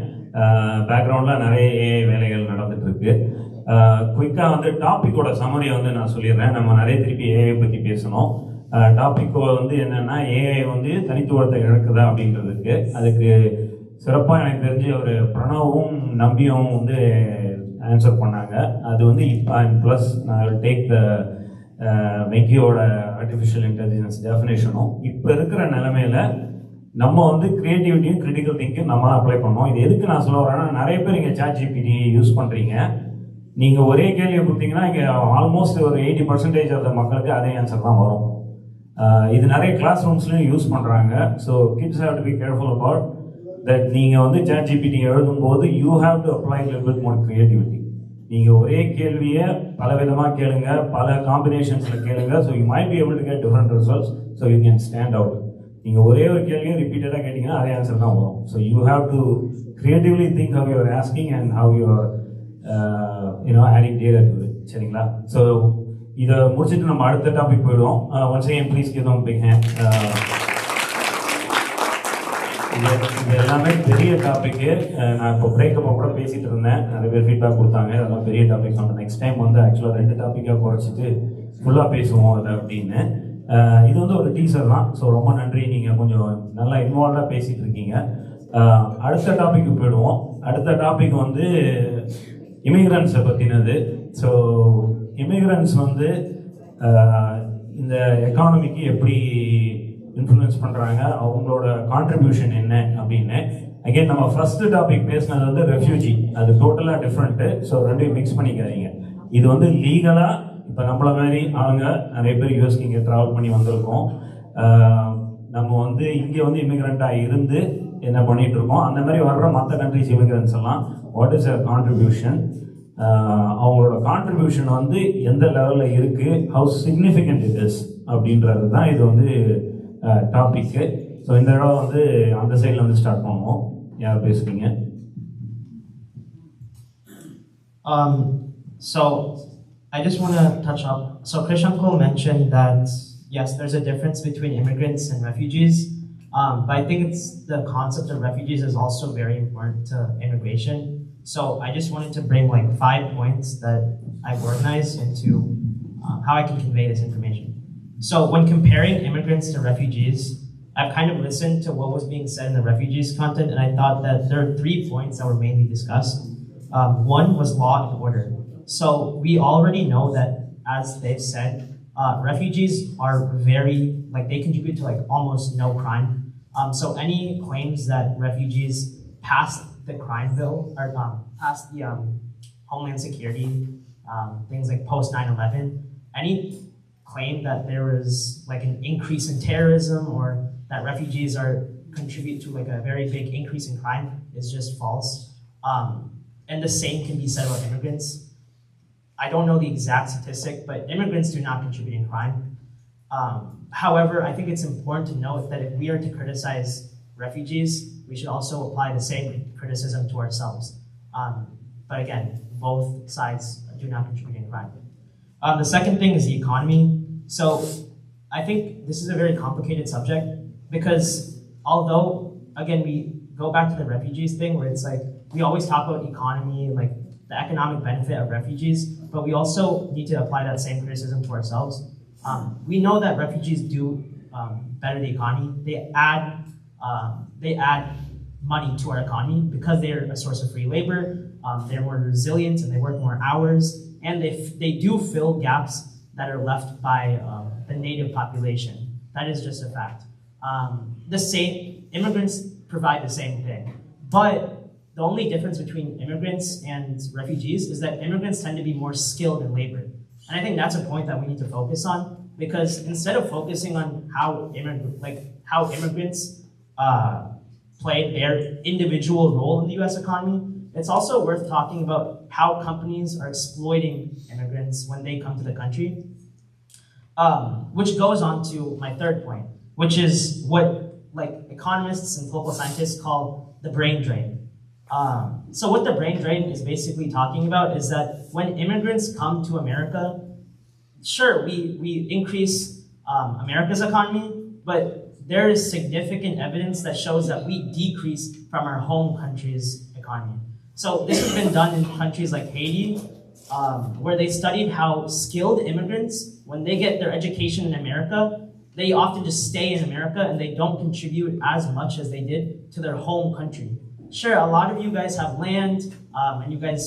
Speaker 1: பேக்ரவுண்டில் நிறைய ஏஐ வேலைகள் நடந்துட்டு இருக்கு. குயிக்காக வந்து டாப்பிக்கோட சம்மரியை வந்து நான் சொல்லிடுறேன். நம்ம நிறைய திருப்பி ஏஐ பற்றி பேசணும். டாபிக் வந்து என்னென்னா ஏஐ வந்து தனித்துவத்தை இழக்குதா அப்படின்றதுக்கு. அதுக்கு சிறப்பாக எனக்கு தெரிஞ்சு ஒரு பிரணவும் நம்பியும் வந்து ஆன்சர் பண்ணாங்க. அது வந்து இப்போ ப்ளஸ் நான் டேக் த மெக்கியோட ஆர்டிஃபிஷியல் இன்டெலிஜென்ஸ் டெஃபினேஷனும் இப்போ இருக்கிற நிலைமையில் நம்ம வந்து கிரியேட்டிவிட்டியும் கிரிட்டிக்கல் திங்கிங் நம்ம அப்ளை பண்ணோம். இது எதுக்கு நான் சொல்ல வரேன்னா, நிறைய பேர் இங்கே ChatGPT யூஸ் பண்ணுறீங்க. நீங்கள் ஒரே கேள்வியை கொடுத்தீங்கன்னா இங்கே ஆல்மோஸ்ட் ஒரு 80% ஆஃப் த மக்களுக்கு அதே ஆன்சர் தான் வரும். இது நிறைய கிளாஸ் ரூம்ஸ்லையும் யூஸ் பண்ணுறாங்க. So kids have to be careful about that. நீங்கள் வந்து ChatGPT எழுதும்போது you have to apply little bit more creativity. நீங்கள் ஒரே கேள்வியை பல விதமாக கேளுங்க, பல காம்பினேஷன்ஸில் கேளுங்க. So you might be able to get different results. So you can stand out. நீங்கள் ஒரே ஒரு கேள்வியும் ரிப்பீட்டடாக கேட்டிங்கன்னா அதே ஆன்சர் தான் வரும். So you have to creatively think how you're asking and how you're adding data to it. சரிங்களா? ஸோ இதை முடிச்சுட்டு நம்ம அடுத்த டாபிக் போயிடுவோம். Once again please give them big hand. இது எல்லாமே பெரிய டாப்பிக்கு. நான் இப்போ பிரேக்கப்போ கூட பேசிகிட்டு இருந்தேன். நிறைய பேர் ஃபீட்பேக் கொடுத்தாங்க. அதெல்லாம் பெரிய டாபிக் சொன்னேன். நெக்ஸ்ட் டைம் வந்து ஆக்சுவலாக 2 டாப்பிக்காக குறைச்சிட்டு ஃபுல்லாக பேசுவோம் அதை அப்படின்னு. இது வந்து ஒரு டீசர் தான். ஸோ ரொம்ப நன்றி, நீங்கள் கொஞ்சம் நல்லா இன்வால்வாக பேசிகிட்டு இருக்கீங்க. அடுத்த டாபிக்கு போயிடுவோம். அடுத்த டாபிக் வந்து இமிக்ரன்ஸை பற்றினது. ஸோ இமிக்ரன்ஸ் வந்து இந்த எக்கானமிக்கு எப்படி இன்ஃப்ளூயன்ஸ் பண்ணுறாங்க, அவங்களோட கான்ட்ரிபியூஷன் என்ன அப்படின்னு. அகெயின் நம்ம ஃபர்ஸ்ட் டாபிக் பேசினது வந்து ரெஃப்யூஜி, அது டோட்டலாக டிஃப்ரெண்ட்டு. ஸோ ரெண்டையும் மிக்ஸ் பண்ணிக்காதீங்க. இது வந்து லீகலாக இப்போ நம்மள மாதிரி அவங்க நிறைய பேர் யூஎஸ்க்கு இங்கே ட்ராவல் பண்ணி வந்திருக்கோம். நம்ம வந்து இங்கே வந்து இமிக்ரெண்ட்டாக இருந்து என்ன பண்ணிட்டு இருக்கோம், அந்த மாதிரி வர்ற மற்ற கண்ட்ரிஸ் இமிக்ரெண்ட்ஸ் எல்லாம் வாட் இஸ் அவர் கான்ட்ரிபியூஷன், அவங்களோட கான்ட்ரிபியூஷன் வந்து எந்த லெவலில் இருக்குது, ஹவு சிக்னிஃபிகண்ட் இட் இஸ் அப்படின்றது தான் இது வந்து டாபிக்கு. ஸோ இந்த இடம் வந்து அந்த சைடில் வந்து ஸ்டார்ட் பண்ணுவோம். யார் பேசுகிறீங்க?
Speaker 13: So I just want to touch up. So Krishanko mentioned that yes, there's a difference between immigrants and refugees, but I think it's the concept of refugees is also very important to immigration. So I just wanted to bring like 5 points that I've organized into how I can convey this information. So when comparing immigrants to refugees, I've kind of listened to what was being said in the refugees content, and I thought that there are 3 points that were mainly discussed. One was law and order. So we already know that, as they've said, refugees are very, like, they contribute to like almost no crime. So any claims that refugees passed the crime bill or passed the Homeland Security, things like post 9/11, any claim that there was like an increase in terrorism or that refugees are contribute to like a very big increase in crime is just false. And the same can be said about immigrants. I don't know the exact statistic, but immigrants do not contribute in crime. However, I think it's important to note that if we are to criticize refugees, we should also apply the same criticism to ourselves. But again, both sides do not contribute in crime. The second thing is the economy. So I think this is a very complicated subject because although, again, we go back to the refugees thing where it's like, we always talk about economy, like the economic benefit of refugees, but we also need to apply that same criticism to ourselves. We know that refugees do better the economy. They add money to our economy because they're a source of free labor. They're more resilient and they work more hours, and they do fill gaps that are left by the native population. That is just a fact. The same immigrants provide the same thing, but the only difference between immigrants and refugees is that immigrants tend to be more skilled in labor. And I think that's a point that we need to focus on, because instead of focusing on how immigrants play their individual role in the US economy, it's also worth talking about how companies are exploiting immigrants when they come to the country. Which goes on to my third point, which is what like economists and political scientists call the brain drain. So what the brain drain is basically talking about is that when immigrants come to America, sure, we increase America's economy, but there is significant evidence that shows that we decrease from our home country's economy. So this has been done in countries like Haiti, where they studied how skilled immigrants, when they get their education in America, they often just stay in America and they don't contribute as much as they did to their home country. Sure, a lot of you guys have land and you guys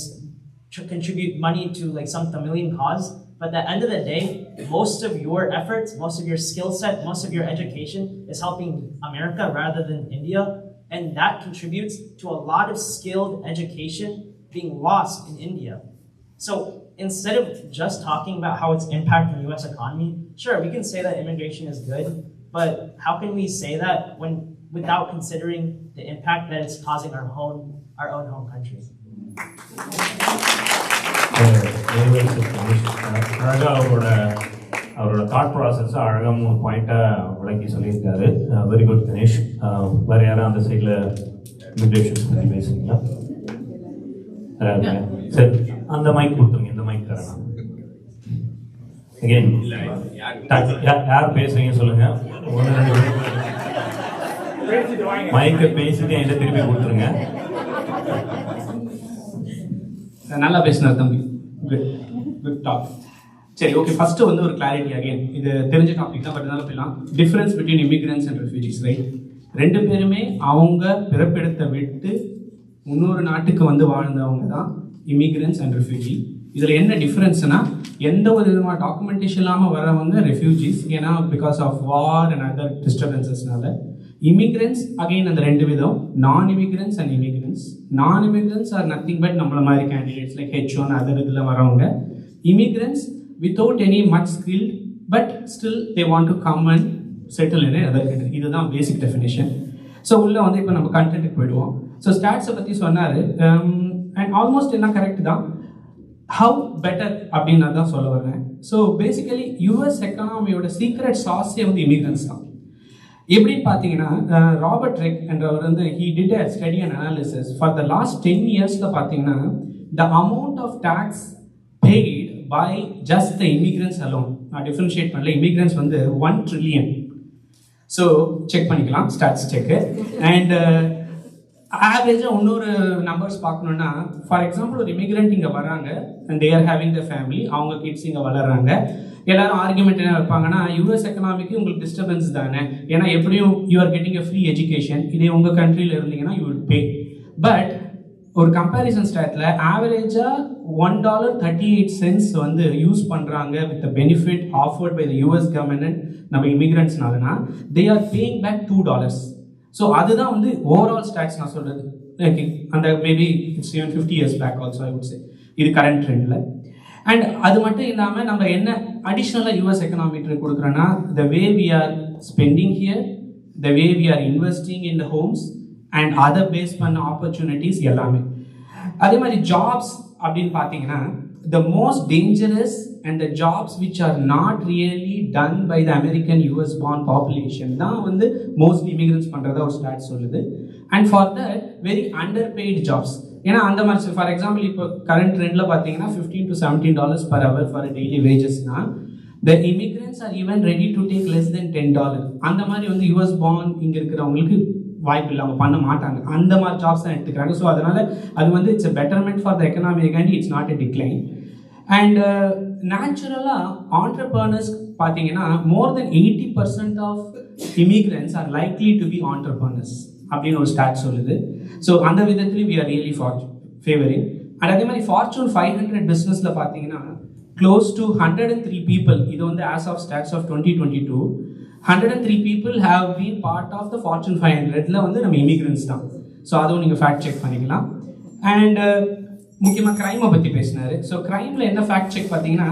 Speaker 13: contribute money to like some Tamilian cause, but at the end of the day, most of your efforts, most of your skill set, most of your education is helping America rather than India, and that contributes to a lot of skilled education being lost in India. So instead of just talking about how it's impacting the US economy, sure, we can say that immigration is good, but how can we say that without considering the impact that it's causing our own home country?
Speaker 1: அழகாக அவரோட thought process அழகாக 3 பாயிண்ட்டாக விளக்கி சொல்லியிருக்காரு. Very good Ganesh. வேறு யாரும் அந்த சைடில் இமிக்ரேஷன்ஸ் பற்றி பேசுறீங்களா? சரி, அந்த மைக் கொடுத்துருங்க. இந்த மைக் தரேன். அகெயின் யார் பேசுறீங்க சொல்லுங்க. மைக்கை பேசிட்டு என்கிட்ட திருப்பி கொடுத்துருங்க.
Speaker 15: நல்லா பேசினார் தம்பி. Good talk. சரி, ஓகே. ஃபர்ஸ்ட் வந்து ஒரு கிளாரிட்டி. அகைன் இது தெரிஞ்ச டாபிக் தான், பட் இருந்தாலும் போயிடலாம். Difference between immigrants and refugees, right? 2 பேருமே அவங்க பிறப்பிடத்தை விட்டு இன்னொரு நாட்டுக்கு வந்து வாழ்ந்தவங்க தான் இமிகிரன்ஸ் அண்ட் ரெஃப்யூஜி.
Speaker 8: இதில் என்ன டிஃப்ரென்ஸ்னா எந்த ஒரு விதமான டாக்குமெண்டேஷன் இல்லாமல் வரவங்க ரெஃப்யூஜிஸ், ஏன்னா because of war and other டிஸ்டர்பன்சஸ்னால. இமிக்ரெண்ட்ஸ் அகெயின் அந்த ரெண்டு விதம், non immigrants and immigrants. Non immigrants are nothing but நம்மள மாதிரி கேண்டிடேட்ஸ் லைக் H1 அதர் இதில் வரவங்க. Immigrants without any much skilled but still they want to come and settle in other country. இதுதான் basic definition. So உள்ளே வந்து இப்போ நம்ம கண்டென்ட்டுக்கு போயிடுவோம். ஸோ ஸ்டாட்ஸை பற்றி சொன்னார் அண்ட் ஆல்மோஸ்ட் எல்லாம் கரெக்ட் தான். ஹவு பெட்டர் அப்படின்னு தான் சொல்ல வரேன். ஸோ பேசிக்கலி யூஎஸ் எக்கானமியோட சீக்ரெட் சாஸே வந்து இமிக்ரெண்ட்ஸ் தான். எப்படின்னு பார்த்தீங்கன்னா ராபர்ட் ரெக் என்றவர் வந்து he did a study and analysis for the last 10 yearsல பார்த்தீங்கன்னா the amount of tax paid by just the immigrants alone, நான் டிஃபரன்ஷியேட் பண்ணல, இமிக்ரெண்ட்ஸ் வந்து 1 trillion. ஸோ செக் பண்ணிக்கலாம் ஸ்டாட்ஸ் செக்கு. அண்ட் ஆவரேஜாக இன்னொரு நம்பர்ஸ் பார்க்கணுன்னா, ஃபார் எக்ஸாம்பிள் ஒரு இமிக்ரெண்ட் இங்கே வராங்க and they are having the family, அவங்க கிட்ஸ் இங்கே வளர்றாங்க. எல்லாரும் ஆர்குமெண்ட் என்ன வைப்பாங்கன்னா, யூஎஸ் எக்கனாமிக்கு உங்களுக்கு டிஸ்டர்பன்ஸ் தானே, ஏன்னா எப்படியும் you are getting a free education, இதே உங்கள் கண்ட்ரியில் இருந்தீங்கன்னா யூ வில் பே. பட் ஒரு கம்பேரிசன் ஸ்டாட்டில் ஆவரேஜாக $1.38 வந்து யூஸ் பண்ணுறாங்க with benefit offered by the US government நம்ம இமிக்ரெண்ட்ஸ்னாலனா they are paying back $2. So அதுதான் வந்து ஓவரால் ஸ்டாட்ஸ் நான் சொல்கிறது. ஓகே, அந்த maybe it's even 50 years back also I would say, இது கரண்ட் ட்ரெண்டில். அண்ட் அது மட்டும் இல்லாமல் நம்ம என்ன அடிஷ்னலாக யூஎஸ் எக்கனாமிக்கு கொடுக்குறோன்னா, the way we are spending here, the way we are investing in the homes and other base பண்ண ஆப்பர்ச்சுனிட்டிஸ் எல்லாமே. அதே மாதிரி ஜாப்ஸ் அப்படின்னு பார்த்தீங்கன்னா, the most dangerous and the jobs which are not really done by the American US born population தான் வந்து mostly immigrants பண்ணுறதா ஒரு ஸ்டாட்ஸ் சொல்லுது. And for that very underpaid jobs. ஏன்னா அந்த மாதிரி ஃபார் எக்ஸாம்பிள் இப்போ கரண்ட் ட்ரெண்டில் பார்த்தீங்கன்னா $15 to $17 per hour for daily வேஜஸ்னா the immigrants are even ready to take less than $10. அந்த மாதிரி வந்து யூஎஸ் born இங்கே இருக்கிறவங்களுக்கு வாய்ப்பு இல்லை, அவங்க பண்ண மாட்டாங்க. அந்த மாதிரி ஜாப்ஸ் தான் எடுத்துக்கிறாங்க. ஸோ அதனால் அது வந்து it's a betterment for the economy and it's not a decline. And நேச்சுரலாக ஆண்டர்பிரனர்ஸ் பார்த்தீங்கன்னா more than 80% of immigrants are likely to be entrepreneurs அப்படின்னு ஒரு ஸ்டாட் சொல்லுது. ஸோ அந்த விதத்துலேயும் we are really favouring. And அதே மாதிரி Fortune 500 பிஸ்னஸில் பார்த்தீங்கன்னா க்ளோஸ் டு 103 people, இது வந்து as of stats of 2022, 103 people have been part of the Fortune 500ல வந்து நம்ம இமிக்ரெண்ட்ஸ் தான். ஸோ அதுவும் நீங்கள் ஃபேக்ட் செக் பண்ணிக்கலாம். அண்ட் முக்கியமாக க்ரைமை பற்றி பேசினார். ஸோ க்ரைமில் என்ன ஃபேக்ட் செக் பார்த்தீங்கன்னா,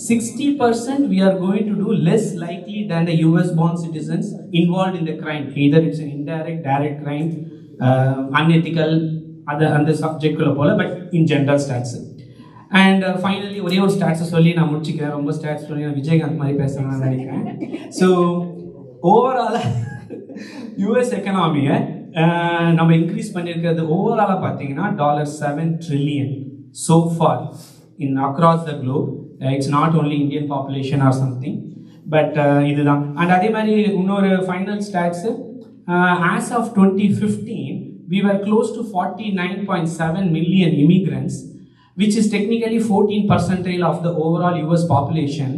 Speaker 8: 60% we are going to do less likely than the US born citizens involved in the crime. Either it's an indirect, direct crime, unethical, அந்த சப்ஜெக்டுக்குள்ள போல, but in general stats. And finally ஒரே ஒரு ஸ்டாட்ஸை சொல்லி நான் முடிச்சுக்கிறேன். ரொம்ப stats சொல்லி நான் விஜயகாந்த் மாதிரி பேசுகிறேன்னு நினைக்கிறேன். ஸோ ஓவராலாக யூஎஸ் எக்கனாமியை நம்ம இன்க்ரீஸ் பண்ணியிருக்கிறது ஓவராலாக பார்த்தீங்கன்னா $7 trillion so far in across the globe. It's not only Indian population or something, but இதுதான். அண்ட் அதே மாதிரி இன்னொரு final stats, as of 2015 we were close to 49.7 million immigrants, which is technically 14% of the overall US population,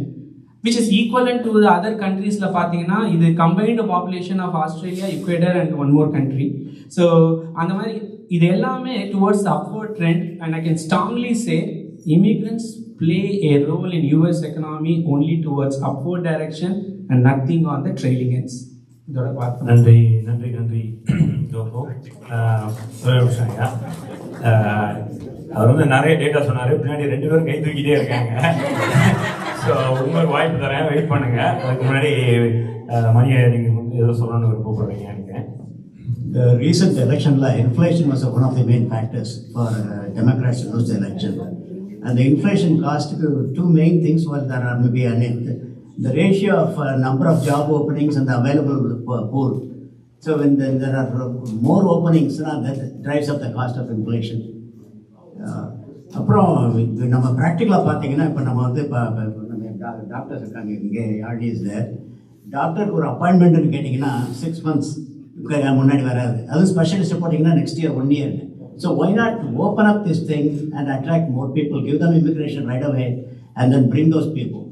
Speaker 8: which is equivalent to the other countries la pathina idu combined population of Australia, Ecuador and one more country. So and the mari idu ellame towards the upward trend, and I can strongly say immigrants play a role in US economy only towards upward direction and nothing on the trailing ends. இதோட பார்த்து
Speaker 1: நன்றி Joko. ஒரே விஷயம் ஐயா, அவர் வந்து நிறைய data சொன்னார். பின்னாடி 2 பேரும் கை தூக்கிட்டே இருக்காங்க. ஸோ உங்களுக்கு வாய்ப்பு தரேன், வெயிட் பண்ணுங்க. அதுக்கு முன்னாடி மணியை நீங்கள் வந்து ஏதோ சொல்லணும்னு விருப்பப்படுறீங்க நினைக்கிறேன்.
Speaker 16: The recent election, inflation was one of the main factors for Democrats to lose the election. And the inflation caused two main things. Well, there are maybe the ratio of number of job openings and the available pool. So when there are more openings, that drives up the cost of inflation. அப்புறம் நம்ம ப்ராக்டிக்கலாக பார்த்தீங்கன்னா, இப்போ நம்ம வந்து இப்போ நம்ம doctors இருக்காங்க இங்கே, ஆர்டிஎஸ் டாக்டருக்கு ஒரு அப்பாயின்மெண்ட்னு கேட்டிங்கன்னா 6 months முன்னாடி வராது. அதுவும் ஸ்பெஷலிஸ்ட் போட்டிங்கன்னா next year 1 year. So why not open up this thing and attract more people, give them immigration right away and then bring those people.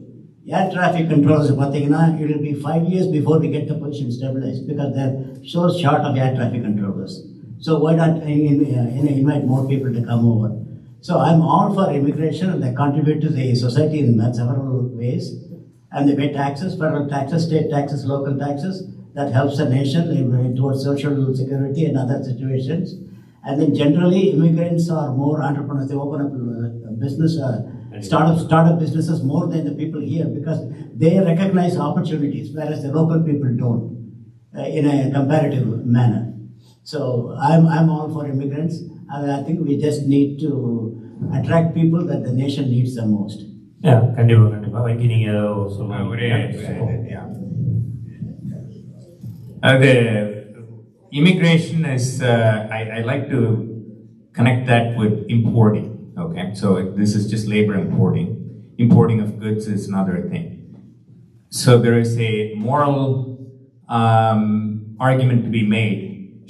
Speaker 16: Air traffic controllers பார்த்தீங்கன்னா it will be 5 years before we get the position stabilized because they're so short of air traffic controllers. So why not invite more people to come over? So I'm all for immigration, and they contribute to the society in several ways. And they pay taxes, federal taxes, state taxes, local taxes. That helps the nation towards social security and other situations. And then generally, immigrants are more entrepreneurs. They open up business, startup businesses more than the people here because they recognize opportunities, whereas the local people don't in a comparative manner. So I'm all for immigrants. I think we just need to attract people that the nation needs the most.
Speaker 1: கண்டிப்பா வைக்கி நீங்க சொல்லுங்க.
Speaker 7: The immigration is, I like to connect that with importing, okay? So this is just labor importing. Importing of goods is another thing. So there is a moral argument to be made.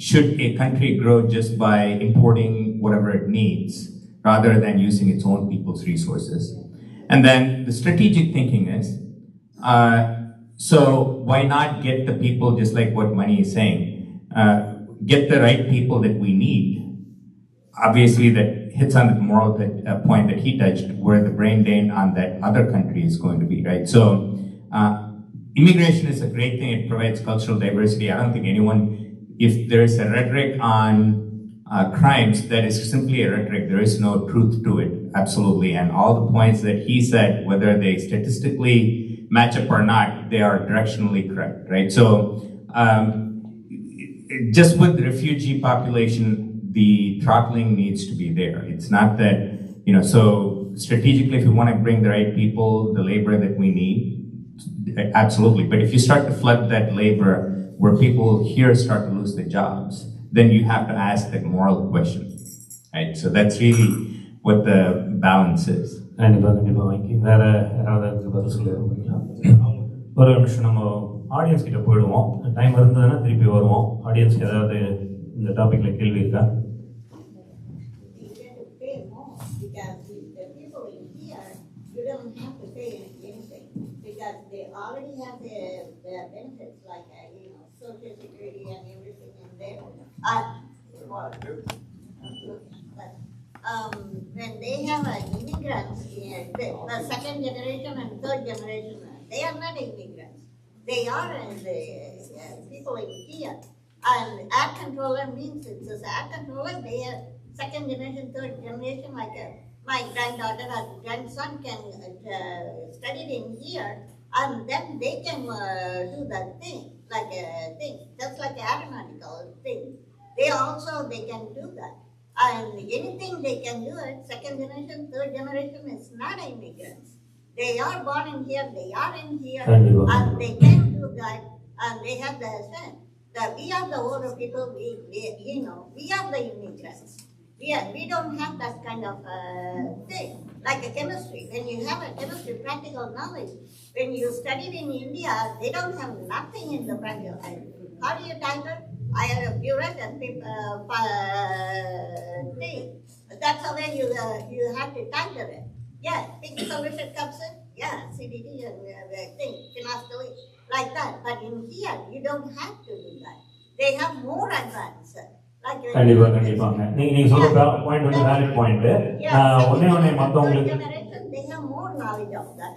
Speaker 7: Should a country grow just by importing whatever it needs rather than using its own people's resources? And then the strategic thinking is, so why not get the people, just like what Mani is saying, get the right people that we need? Obviously that hits on the moral point that he touched, where the brain drain on that other country is going to be, right? So immigration is a great thing. It provides cultural diversity. I don't think anyone, if there is a rhetoric on crimes, that is simply a rhetoric. There is no truth to it, absolutely. And all the points that he said, whether they statistically match up or not, they are directionally correct, right? So just with the refugee population, the throttling needs to be there. It's not that, so strategically, if you want to bring the right people, the labor that we need, absolutely. But if you start to flood that labor where people here start to lose their jobs, then you have to ask that moral question, right? So that's really what the balance is.
Speaker 1: கண்டிப்பா வைக்கி வேற யாராவது பதில் சொல்லிடுறீங்களா? ஒரு நிமிஷம் நம்ம audience கிட்ட போயிடுவோம். Time இருந்ததுன்னா திருப்பி வருவோம். ஆடியன்ஸ்க்கு ஏதாவது இந்த டாபிக்ல கேள்வி இருக்கா?
Speaker 17: Already have their benefits like social security and everything in there. When they have immigrants, the second generation and third generation, they are not immigrants. They are the people in here. And air controller means it's an air controller. They are second generation, third generation. Like my granddaughter or grandson can study in here. And then they can do that thing, like a thing, just like aeronautical thing. They can do that. And anything they can do it, second generation, third generation is not immigrants. They are born in here, they are in here, and they can do that, and they have the sense that we are the older people, we are the immigrants. We don't have that kind of thing, like a chemistry. When you have a chemistry practical knowledge, when you studied in India, they don't have nothing in the practical. How do you title? I have a burette and thing. That's the way you have to title it. Yeah, pink solution comes in. Yeah, CBD and thing, phenolphthalein, like that. But in here, you don't have to do that. They have more advanced.
Speaker 1: கண்டிப்பாங்க நீங்க சொல்ற point வந்து valid point. ஒண்ணே மத்தவங்களுக்கு
Speaker 17: they have more knowledge of that.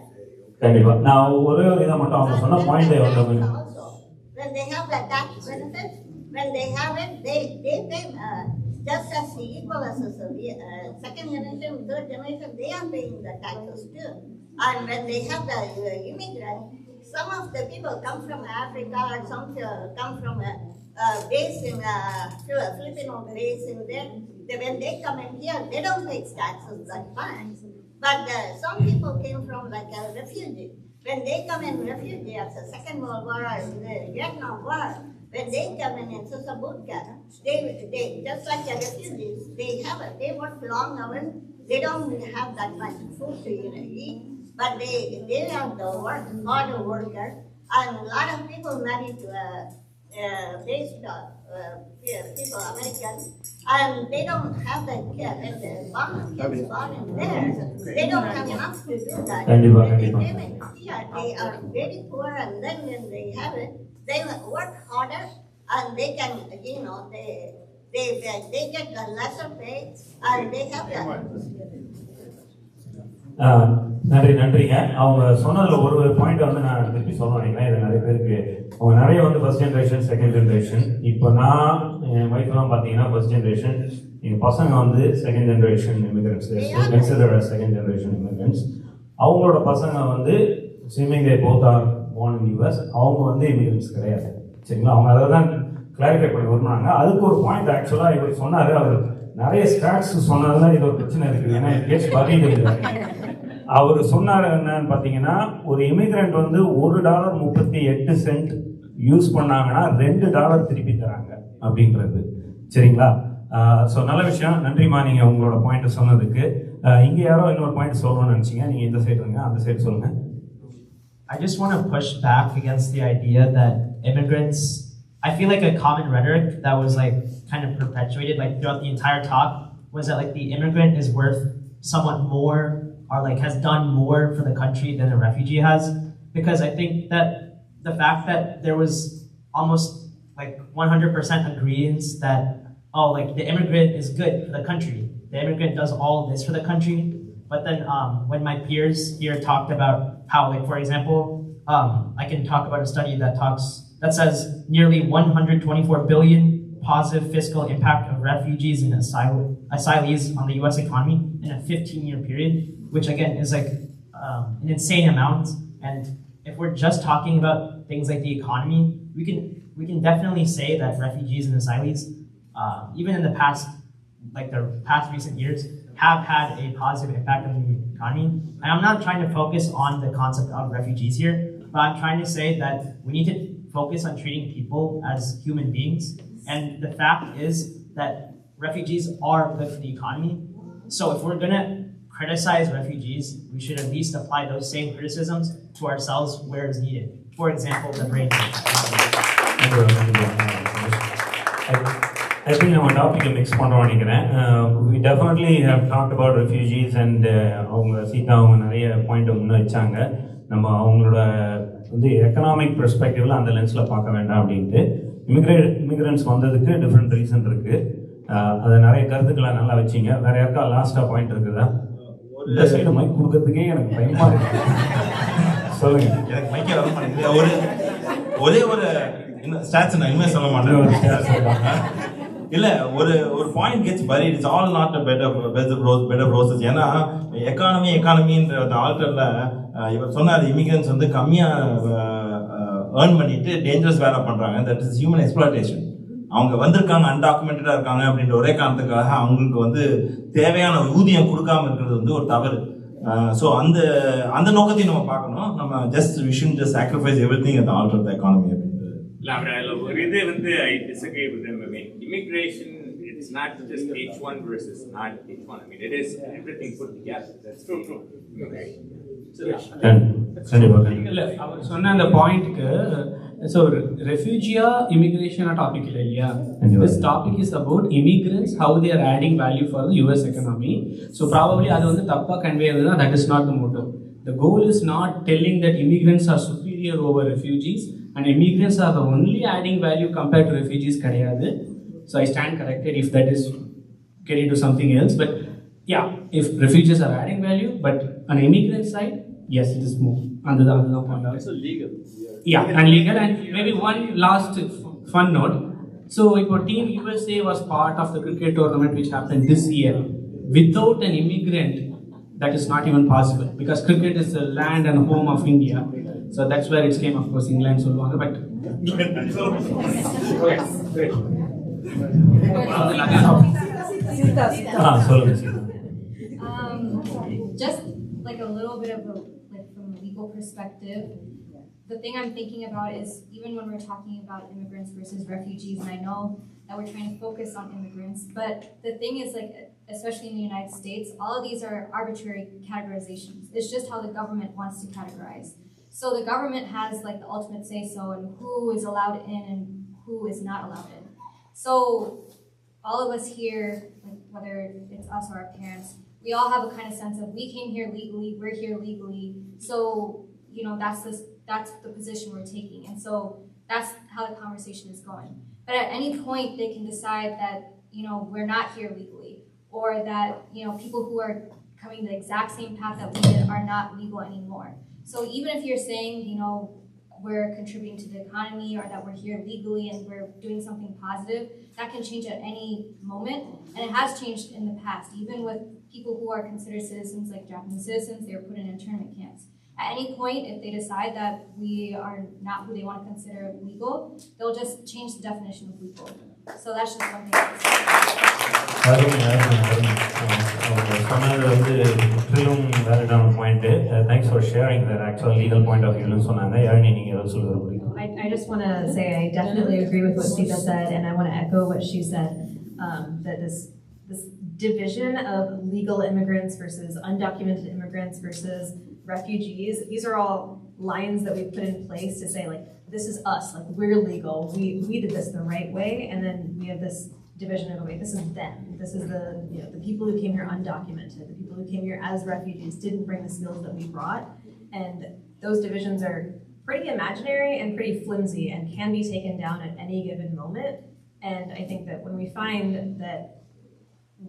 Speaker 1: கண்டிப்பா நான் ஒரே ஒரு இதை மட்டும் அவங்க சொன்ன பாயிண்ட் வந்து
Speaker 17: when they have the tax benefits, when they have it, they pay just as equal as second generation, third generation, they are paying the taxes too. And when they have the immigrant, some of the people come from Africa, or some come from base in Filipino base in there. When they come in here, they don't pay taxes that much. But some people came from like a refugee. When they come in refugee after the Second World War or the Vietnam War, when they come in Susabutka, they just like the refugees, they work long hours. They don't have that much food to eat, but they are the harder worker. And a lot of people married to people, Americans, and they don't have the kids born in there. They don't have enough to do that. They came in here, they are very poor, and then when they have it, they work harder, and they can, They get a lesser pay and they have that.
Speaker 1: நன்றிங்க. அவங்க சொன்னதில் ஒரு point வந்து நான் திருப்பி சொல்லுவேன். இது நிறைய பேருக்கு அவங்க நிறைய வந்து ஃபர்ஸ்ட் ஜென்ரேஷன், செகண்ட் ஜென்ரேஷன். இப்போ நான் என் ஒய்ஃப்லாம் பார்த்தீங்கன்னா ஃபர்ஸ்ட் ஜென்ரேஷன், எங்கள் பசங்க வந்து second generation immigrants, considered second generation immigrants. அவங்களோட பசங்க வந்து swimming they both are born in US, அவங்க வந்து இமிகிரன்ட்ஸ் கிடையாது. சரிங்களா? அவங்க அதை தான் கிளாரிஃபை பண்ணி விரும்பினாங்க. அதுக்கு ஒரு பாயிண்ட் ஆக்சுவலாக இவர் சொன்னார். அவர் நிறைய ஸ்டாட்ஸ் சொன்னதுல இது ஒரு பிரச்சனை இருக்குது. ஏன்னா கேஸ் பதிவு அவர் சொன்னார் என்னன்னு பார்த்தீங்கன்னா, ஒரு இமிகிரண்ட் வந்து $1.38 யூஸ் பண்ணாங்கன்னா $2 திருப்பி தராங்க அப்படின்றது. சரிங்களா? ஸோ நல்ல விஷயம். நன்றிமா நீங்கள் உங்களோட பாயிண்ட் சொன்னதுக்கு. இங்கே யாரோ இன்னொரு பாயிண்ட் சொல்லணும்னு நினச்சிங்க. நீங்கள் இந்த சைடு இருங்க, அந்த சைடு சொல்லுங்கள்.
Speaker 13: I just want to push back against the idea that immigrants, I feel like a common rhetoric that was like kind of perpetuated like throughout the entire talk was that like the immigrant is worth somewhat more or like has done more for the country than a refugee has. Because I think that the fact that there was almost like 100% agreement that, oh, like the immigrant is good for the country, the immigrant does all this for the country. But then when my peers here talked about how, like, for example, I can talk about a study that says nearly 124 billion positive fiscal impact of refugees and asylees on the US economy in a 15-year period, which again is like an insane amount. And if we're just talking about things like the economy, we can definitely say that refugees and asylees, even in the past, like the past recent years, have had a positive impact on the economy. And I'm not trying to focus on the concept of refugees here, but I'm trying to say that we need to focus on treating people as human beings. And the fact is that refugees are good for the economy. So if we're going to criticize refugees, we should at least apply those same criticisms to ourselves where it's needed. For example, the brain drain.
Speaker 1: I think நம்ம டாப்பிக்கை mix பண்ணுறோம் நினைக்கிறேன். We definitely have talked about refugees and அவங்க சீதா அவங்க நிறைய point முன்ன வச்சாங்க. நம்ம அவங்களோட வந்து எக்கனாமிக் பெர்ஸ்பெக்டிவ்ல அந்த லென்ஸில் பார்க்க வேண்டாம் அப்படின்ட்டு. இமிகிரண்ட்ஸ் வந்ததுக்கு டிஃப்ரெண்ட் ரீசன் இருக்குது. அதை நிறைய கருத்துக்களை நல்லா வச்சிங்க. வேற யாருக்கா லாஸ்ட்டாக பாயிண்ட் இருக்குதா? இந்த சைடு மைக் கொடுக்கறதுக்கே எனக்கு பயமாக இருக்கு. சொல்லுங்க.
Speaker 5: எனக்கு மைக்கே வர மாட்டேங்குது. ஒரே ஒரு ஸ்டாட்ஸ் நான் இனிமேல் சொல்ல மாட்டேன். இல்ல ஒரு point gets buried. It's all not a better process. ஏன்னா எக்கானமின்ற அந்த ஆல்டர்ல இவர் சொன்னார், இமிகிரன்ஸ் வந்து கம்மியா ஏர்ன் பண்ணிட்டு டேஞ்சரஸ் வேலை பண்றாங்க. That is human exploitation. அவங்க வந்திருக்காங்க, அன்டாக்குமெண்டடா இருக்காங்க அப்படின்ற ஒரே காரணத்துக்காக அவங்களுக்கு வந்து தேவையான ஊதியம் கொடுக்காம இருக்கிறது வந்து ஒரு தவறு. ஸோ அந்த நோக்கத்தையும் நம்ம பார்க்கணும். நம்ம just we should just sacrifice everything at the altar of the economy அப்படின்றது.
Speaker 7: ஒரு இது வந்து I disagree with them. I mean, immigration, it's not just H1 versus not H1. I mean, it is everything put together. That's true. Immigration.
Speaker 15: இல்ல அவர் சொன்ன அந்த பாயிண்ட்க்கு so ரெஃப்யூஜியா இமிகிரேஷன் டாபிக் இல்லை இல்லையா? This topic is about immigrants, how they're adding value for the US economy. So probably அது வந்து தப்பாக கன்வே ஆகுதுன்னா that is not the motive. The goal is not telling that immigrants are superior over refugees and immigrants are the only adding value compared to refugees கிடையாது. So I stand corrected if that is getting to something else. But yeah, if refugees are adding value, but on immigrant side, yes, it is more. And the point.
Speaker 11: Also legal.
Speaker 15: Yeah, and legal. And maybe one last fun note. So Team USA was part of the cricket tournament which happened this year. Without an immigrant, that is not even possible, because cricket is the land and home of India. So that's where it came, of course, England சொல்லுவாங்க. But
Speaker 18: just like a little bit of from a legal perspective, the thing I'm thinking about is even when we're talking about immigrants versus refugees, and I know that we're trying to focus on immigrants, but the thing is, like, especially in the United States, all of these are arbitrary categorizations. It's just how the government wants to categorize. So the government has like the ultimate say-so in who is allowed in and who is not allowed in. So all of us here, like, whether it's us or our parents, we all have a kind of sense of we came here legally, we're here legally. So, you know, that's the position we're taking. And so that's how the conversation is going. But at any point, they can decide that we're not here legally, or that, people who are coming the exact same path that we did are not legal anymore. So even if you're saying, we're contributing to the economy, or that we're here legally and we're doing something positive, that can change at any moment. And it has changed in the past, even with people who are considered citizens, like Japanese citizens, they were put in internment camps. At any point, if they decide that we are not who they want to consider legal, they'll just change the definition of legal. So that's just one thing.
Speaker 1: சொன்னது வந்து முற்றிலும் வேலிடான point. Thanks for sharing that actual legal point of வியூன்னு சொன்னாங்க. யாழினி, நீங்க ஏதாவது சொல்ல விரும்புறீங்க?
Speaker 19: I just want to say I definitely agree with what Sita said, and I want to echo what she said, that this division of legal immigrants versus undocumented immigrants versus refugees, these are all lines that we've put in place to say, like, this is us, like, we're legal, we did this the right way, and then we have this division of, okay, this is them, this is the the people who came here undocumented, the people who came here as refugees, didn't bring the skills that we brought, and those divisions are pretty imaginary and pretty flimsy and can be taken down at any given moment. And I think that when we find that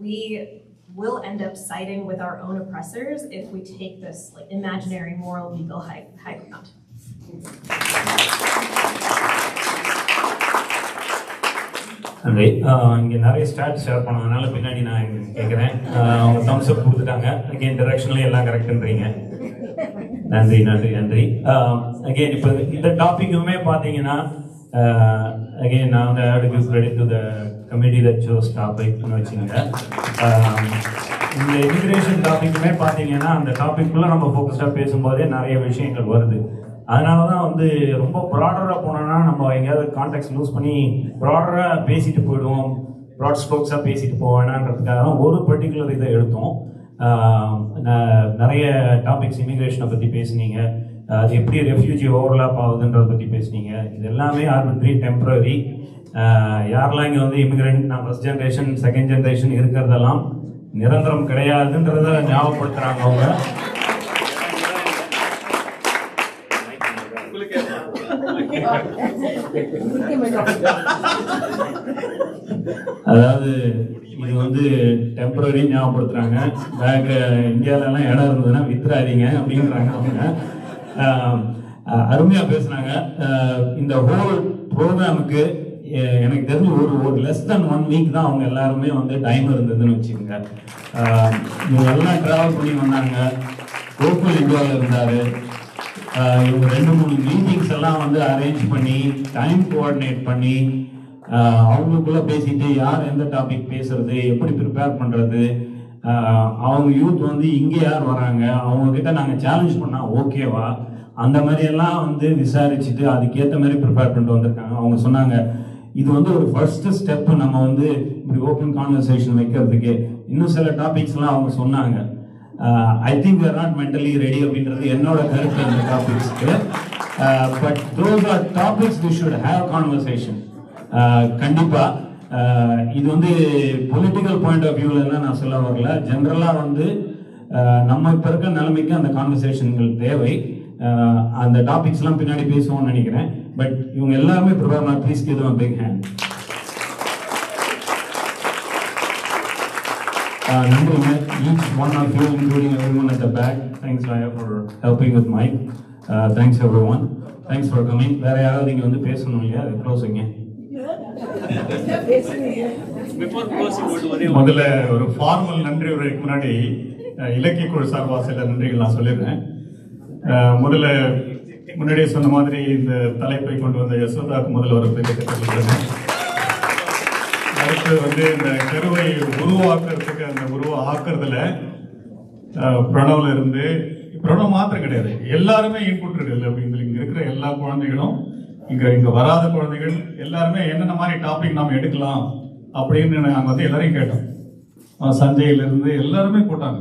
Speaker 19: we will end up siding with our own oppressors if we take this like imaginary moral legal high ground.
Speaker 1: நன்றி. இங்கே நிறைய stats share பண்ணதுனால பின்னாடி நான் கேட்குறேன். அவங்க Thums அப் கொடுத்துட்டாங்க. Again டைரக்ஷன்லேயே எல்லாம் கரெக்டுன்றீங்க. நன்றி நன்றி நன்றி. அகெயின் இப்போ இந்த டாப்பிக்குமே பார்த்தீங்கன்னா அகெயின் நான் வந்து have to give credit to the committee that chose டாபிக்னு வச்சுங்க. இந்த இமிகிரேஷன் டாபிக்குமே பார்த்தீங்கன்னா அந்த டாபிக்குள்ளே நம்ம ஃபோக்கஸ்டாக பேசும்போதே நிறைய விஷயங்கள் வருது. அதனால தான் வந்து ரொம்ப ப்ராடராக போனோன்னா நம்ம எங்கேயாவது கான்டெக்ட் லூஸ் பண்ணி ப்ராடராக பேசிட்டு போயிடுவோம், ப்ராட் ஸ்ட்ரோக்ஸாக பேசிட்டு போவேனான்றதுக்காக தான் ஒரு பர்டிகுலர் இதை எடுத்தோம். நிறைய டாபிக்ஸ் இமிகிரேஷனை பற்றி பேசுனீங்க, அது எப்படி ரெஃப்யூஜி ஓவர்லாப் ஆகுதுன்றதை பற்றி பேசுனீங்க. இது எல்லாமே ஆர்பிட்ரி, டெம்பரரி. யாரெல்லாம் இங்கே வந்து இமிகிரண்ட், நான் ஃபர்ஸ்ட் ஜென்ரேஷன் செகண்ட் ஜென்ரேஷன் இருக்கிறதெல்லாம் நிரந்தரம் கிடையாதுன்றத ஞாபகப்படுத்துகிறாங்க அவங்க. அதாவது இது வந்து டெம்பரரி ஞாபகப்படுத்துறாங்க. பேக் இந்தியாவிலலாம் இடம் இருந்ததுன்னா வித்துறாதீங்க அப்படின்றாங்க அவங்க. அருமையா பேசுனாங்க. இந்த ஹோல் ப்ரோக்ராமுக்கு எனக்கு தெரிஞ்சு ஒரு லெஸ் தென் 1 வீக் தான் அவங்க எல்லாருமே வந்து டைம் இருந்ததுன்னு வச்சுக்கோங்க. இவங்க எல்லாம் ட்ராவல் பண்ணி வந்தாங்க. கோகுல் இந்தியாவில் இருந்தார். இவங்க 2-3 மீட்டிங்ஸ் எல்லாம் வந்து அரேஞ்ச் பண்ணி டைம் கோஆர்டினேட் பண்ணி அவங்களுக்குள்ள பேசிட்டு யார் எந்த டாபிக் பேசுறது, எப்படி ப்ரிப்பேர் பண்ணுறது, அவங்க யூத் வந்து இங்கே யார் வராங்க, அவங்கக்கிட்ட நாங்கள் சேலஞ்ச் பண்ணால் ஓகேவா, அந்த மாதிரியெல்லாம் வந்து விசாரிச்சுட்டு அதுக்கேற்ற மாதிரி ப்ரிப்பேர் பண்ணிட்டு வந்திருக்காங்க. அவங்க சொன்னாங்க இது வந்து ஒரு ஃபர்ஸ்ட் ஸ்டெப்பு நம்ம வந்து இப்படி ஓப்பன் கான்வர்சேஷன் வைக்கிறதுக்கு. இன்னும் சில டாபிக்ஸ்லாம் அவங்க சொன்னாங்க. I think we are not mentally ready அப்படின்றது என்னோட கருத்து அந்த டாபிக்ஸ்க்கு. But those are topics we should have conversation. கண்டிப்பாக இது வந்து பொலிட்டிக்கல் பாயிண்ட் ஆஃப் வியூவில் நான் சொல்ல வரல. ஜென்ரலாக வந்து நம்ம இப்போ இருக்க நிலைமைக்கு அந்த கான்வர்சேஷன்கள் தேவை. அந்த டாபிக்ஸ்லாம் பின்னாடி பேசுவோம்னு நினைக்கிறேன். பட் இவங்க எல்லாருமே prepare. Please give them a big hand. நன்றிங்க. each one of you, including everyone at the back. Thanks Raya for helping with mic. Thanks everyone. Thanks for coming. வேற யாராவது இங்கே வந்து பேசணும் இல்லையா? அது க்ளோஸிங்க.
Speaker 12: முதல்ல ஒரு ஃபார்மல் நன்றி உரைக்கு முன்னாடி இலக்கிய குழு சார்பாக சில நன்றிகள் நான் சொல்லிடுறேன். முதல்ல முன்னாடியே சொன்ன மாதிரி இந்த தலைப்பை கொண்டு வந்த யசோதாக்கு முதல்ல ஒரு பெரிய சொல்லிடுறேன். அடுத்து வந்து இந்த கருவை உருவாக்குறதுக்கு அந்த ஆக்குறதுல பிரணவ்ல இருந்து, பிரணவ் மாத்திரம் கிடையாது, எல்லாருமே இன்புட் இருக்குது அப்படின்னு இங்க இருக்கிற எல்லா குழந்தைகளும், இங்க வராத குழந்தைகள் எல்லாருமே என்னென்ன மாதிரி டாபிக் நாம் எடுக்கலாம் அப்படின்னு நாங்கள் வந்து எல்லாரையும் கேட்டோம். சஞ்சயிலிருந்து எல்லாருமே போட்டாங்க,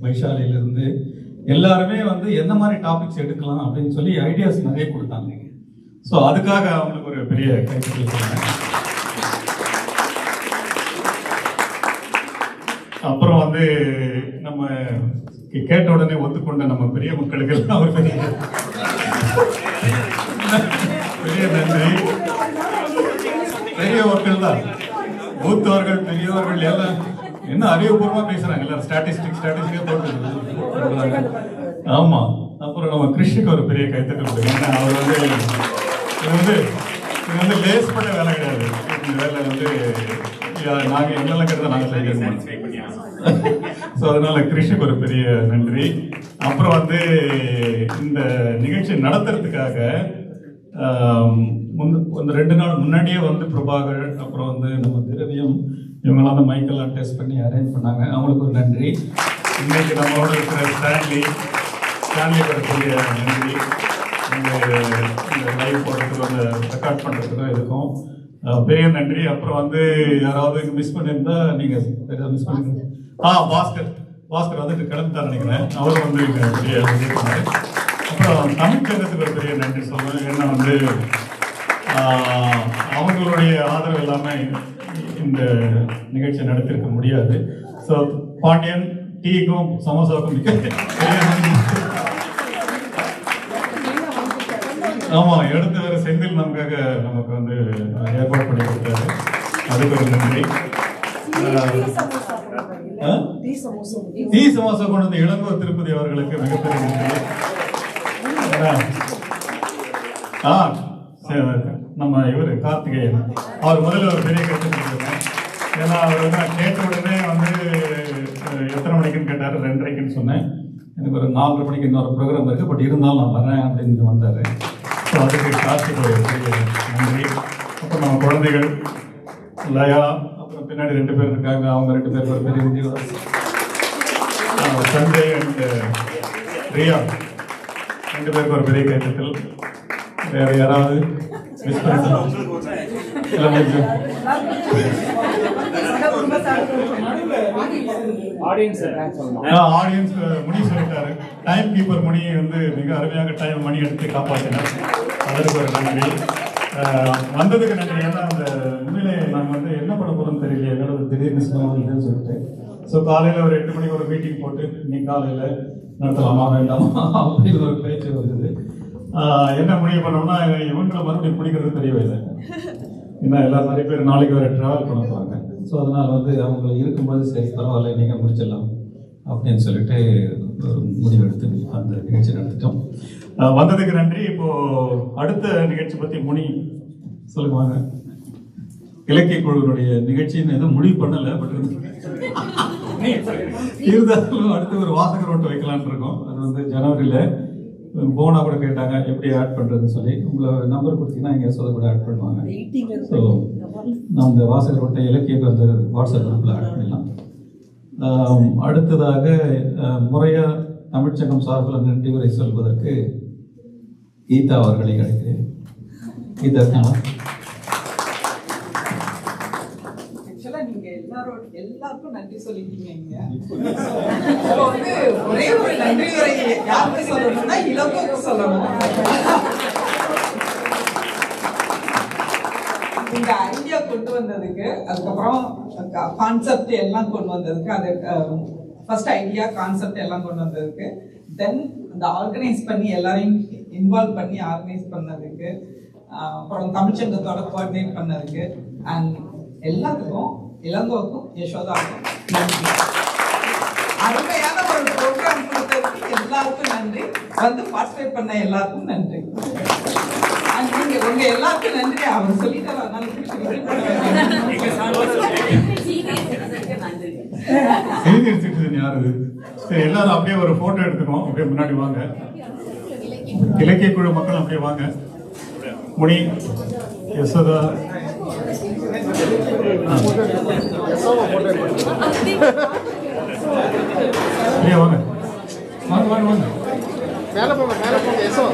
Speaker 12: வைஷாலியிலிருந்து எல்லாருமே வந்து என்ன மாதிரி டாபிக்ஸ் எடுக்கலாம் அப்படின்னு சொல்லி ஐடியாஸ் நிறைய கொடுத்தாங்க. ஸோ அதுக்காக அவங்களுக்கு ஒரு பெரிய கைத்தட்டல் சொன்னேன். அப்புறம் வந்து நம்ம கேட்ட உடனே ஒத்துக்கொண்ட நம்ம பெரிய மக்களுக்கு எல்லாம் ஒரு பெரிய நன்றி. பெரிய மக்கள் தான் மூத்தவர்கள் பெரியவர்கள் எல்லாம் என்ன அறிவுபூர்வமா பேசுறாங்க, எல்லாரும் ஸ்டாட்டிஸ்டிக்கா போட்டு. ஆமா, அப்புறம் நம்ம கிருஷ்ணுக்கு ஒரு பெரிய கைத்தட்டல் கொடுங்க. ஏன்னா அவர் வந்து இது வந்து லேஸ் பண்ண வேலை கிடையாது. இந்த வேலை வந்து நாங்க எங்கெல்லாம் கிட்ட நாங்க செய்யணும். ஸோ அதனால கிருஷ்ணுக்கு ஒரு பெரிய நன்றி. அப்புறம் வந்து இந்த நிகழ்ச்சி நடத்துறதுக்காக இந்த 2 நாள் முன்னாடியே வந்து பிரபாகர், அப்புறம் வந்து நம்ம திரவியம், இவங்களாம் அந்த மைக்கெல்லாம் டெஸ்ட் பண்ணி அரேஞ்ச் பண்ணாங்க. அவங்களுக்கு ஒரு நன்றி. இன்னைக்கு நம்மளோட இருக்கிற ஸ்டான்லிக்கு ஒரு பெரிய நன்றி. இந்த லைவ் போடுறதுக்கு, அந்த ரெக்கார்ட் பண்ணுறதுக்கும் இதுக்கும் பெரிய நன்றி. அப்புறம் வந்து யாராவது மிஸ் பண்ணியிருந்தா நீங்கள் மிஸ் பண்ணிருங்க. பாஸ்கர் வந்துட்டு கிளம்பிட்டார் நினைக்கிறேன். அவர் வந்து பெரிய நன்றி சொன்னார். அப்புறம் தமிழ்ச்சங்கத்துக்கு ஒரு பெரிய நன்றி சொல்லுவேன். ஏன்னா வந்து அவங்களுடைய ஆதரவு இல்லாமல் இந்த நிகழ்ச்சி நடத்திருக்க முடியாது. ஸோ பாண்டியன் டீக்கும் சமோசாவுக்கும் பெரிய நன்றி. ஆமாம், எடுத்து வர செந்தில் நமக்கு வந்து ஏற்பாடு பண்ணி கொடுத்தாரு. அதுக்கு ஒரு நன்றி. டீ சமோசா கொண்டு வந்து இளங்கோ திருப்பதி அவர்களுக்கு மிகப்பெரிய நன்றி. நம்ம இவர் கார்த்திகேயன், அவர் முதல்ல ஒரு பெரிய கருத்து. ஏன்னா அவர் வந்து நான் கேட்ட உடனே வந்து எத்தனை மணிக்குன்னு கேட்டார். 2:30க்குன்னு சொன்னேன். எனக்கு ஒரு 4:30 மணிக்கு இன்னொரு ப்ரோக்ராம் இருக்குது, பட் இருந்தாலும் நான் வரேன் அப்படின்னு வந்தார். ஸோ அதுக்கு கார்த்திகை நன்றி. அப்புறம் நம்ம குழந்தைகள் லயா, அப்புறம் பின்னாடி 2 பேர் இருக்காங்க. அவங்க 2 பேருக்கு ஒரு பெரிய விஜய், சஞ்சய் அண்ட் ரியா, 2 பேருக்கு ஒரு பெரிய கைத்தட்டல். வேற யாராவது மிஸ் பண்ணிட்டு ஆடியன்ஸ் முனி சொல்லிட்டாரு. டைம் கீப்பர் முனி வந்து மிக அருமையாக மணி எடுத்து காப்பாற்றினார். அதற்கு ஒரு நன்றி. வந்ததுக்கு நன்றி. ஏன்னா அந்த உண்மையிலே நாங்கள் வந்து என்ன பண்ண போகிறோம்னு தெரியல, என்னோட திடீர்னு சொல்லுவாங்கன்னு சொல்லிட்டு. ஸோ காலையில் ஒரு 8 மணிக்கு ஒரு மீட்டிங் போட்டு இன்னைக்கு காலையில் நடத்தலாமா வேண்டாமா அப்படின்னு ஒரு பேச்சு வருது. என்ன முடிவு பண்ணோம்னா இவங்களை மறுபடியும் பிடிக்கிறது தெரியவே இல்லை. ஏன்னா எல்லாரும் நிறைய பேர் நாளைக்கு வேறு ட்ராவல் பண்ண போகிறாங்க. ஸோ அதனால் வந்து அவங்க இருக்கும்போது சரி பரவாயில்ல நீங்கள் முடிச்சிடலாம் அப்படின்னு சொல்லிட்டு ஒரு முடிவெடுத்து அந்த நிகழ்ச்சி நடத்திட்டோம். வந்ததுக்கு நன்றி. இப்போது அடுத்த நிகழ்ச்சி பற்றி முனி சொல்லுவாங்க. இலக்கிய குழுவினுடைய நிகழ்ச்சின்னு எதுவும் முடிவு பண்ணலை, பட் இருந்தாலும் அடுத்து ஒரு வாசகர் ஓட்டு வைக்கலான் இருக்கோம். அது வந்து ஜனவரியில் போனா கூட கேட்டாங்க எப்படி ஆட் பண்ணுறதுன்னு சொல்லி. உங்களை நம்பர் கொடுத்தீங்கன்னா எங்கே சொல்ல கூட ஆட் பண்ணுவாங்க. ஸோ நான் இந்த வாசகர் ஓட்டை இலக்கிய அந்த வாட்ஸ்அப் குரூப்பில் ஆட் பண்ணிடலாம். அடுத்ததாக முறையாக தமிழ்ச்சங்கம் சார்பில் நன்றி உரை சொல்வதற்கு கீதா அவர்களை அழைக்கிறேன். கீதா
Speaker 20: எல்லாருக்கும் நன்றி சொல்லிட்டீங்க. வந்து ஒரே ஒரு நன்றி உரை யாருக்கு சொல்லணும்னா இளங்கோக்கு சொல்லணும். இந்த ஐடியா கொண்டு வந்ததுக்கு, அதுக்கப்புறம் கான்செப்ட் எல்லாம் கொண்டு வந்ததுக்கு, அது ஃபர்ஸ்ட் ஐடியா கான்செப்ட் எல்லாம் கொண்டு வந்ததுக்கு, தென் அந்த ஆர்கனைஸ் பண்ணி எல்லாரையும் இன்வால்வ் பண்ணி ஆர்கனைஸ் பண்ணதுக்கு, அப்புறம் தமிழ்ச்சங்கத்தோட கோஆர்டினேட் பண்ணதுக்கு, அண்ட் எல்லாத்துக்கும் இளங்கோக்கும் யசோதாவுக்கும் நன்றி. அருமையான ஒரு ப்ரோக்ராம் கொடுத்ததுக்கு எல்லாருக்கும் நன்றி. வந்து பார்ட்டிசிபேட் பண்ண எல்லாருக்கும் நன்றி. உங்க எல்லாருக்கும் நன்றி. அவர் சொல்லிட்டாரு, அதனால
Speaker 12: சீனியர் சிட்டிசன் யாரு? சரி, எல்லாரும் அப்படியே ஒரு போட்டோ எடுத்துக்கணும். அப்படியே முன்னாடி வாங்க. இலக்கிய குழு மக்கள் அப்படியே வாங்க. முனி, யசோதா, அப்படியே வாங்க. வாங்க வாங்க வாங்க. மேல போங்க, மேல போங்க. யசோ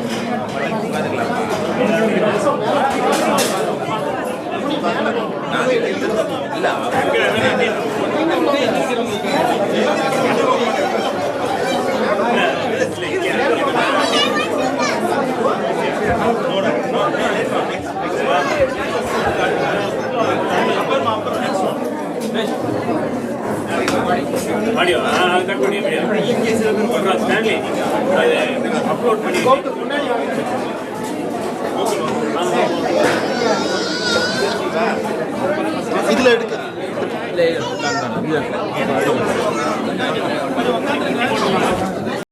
Speaker 11: ஆடியோ கட் பண்ணி ஸ்டான்லி அப்லோட் பண்ணி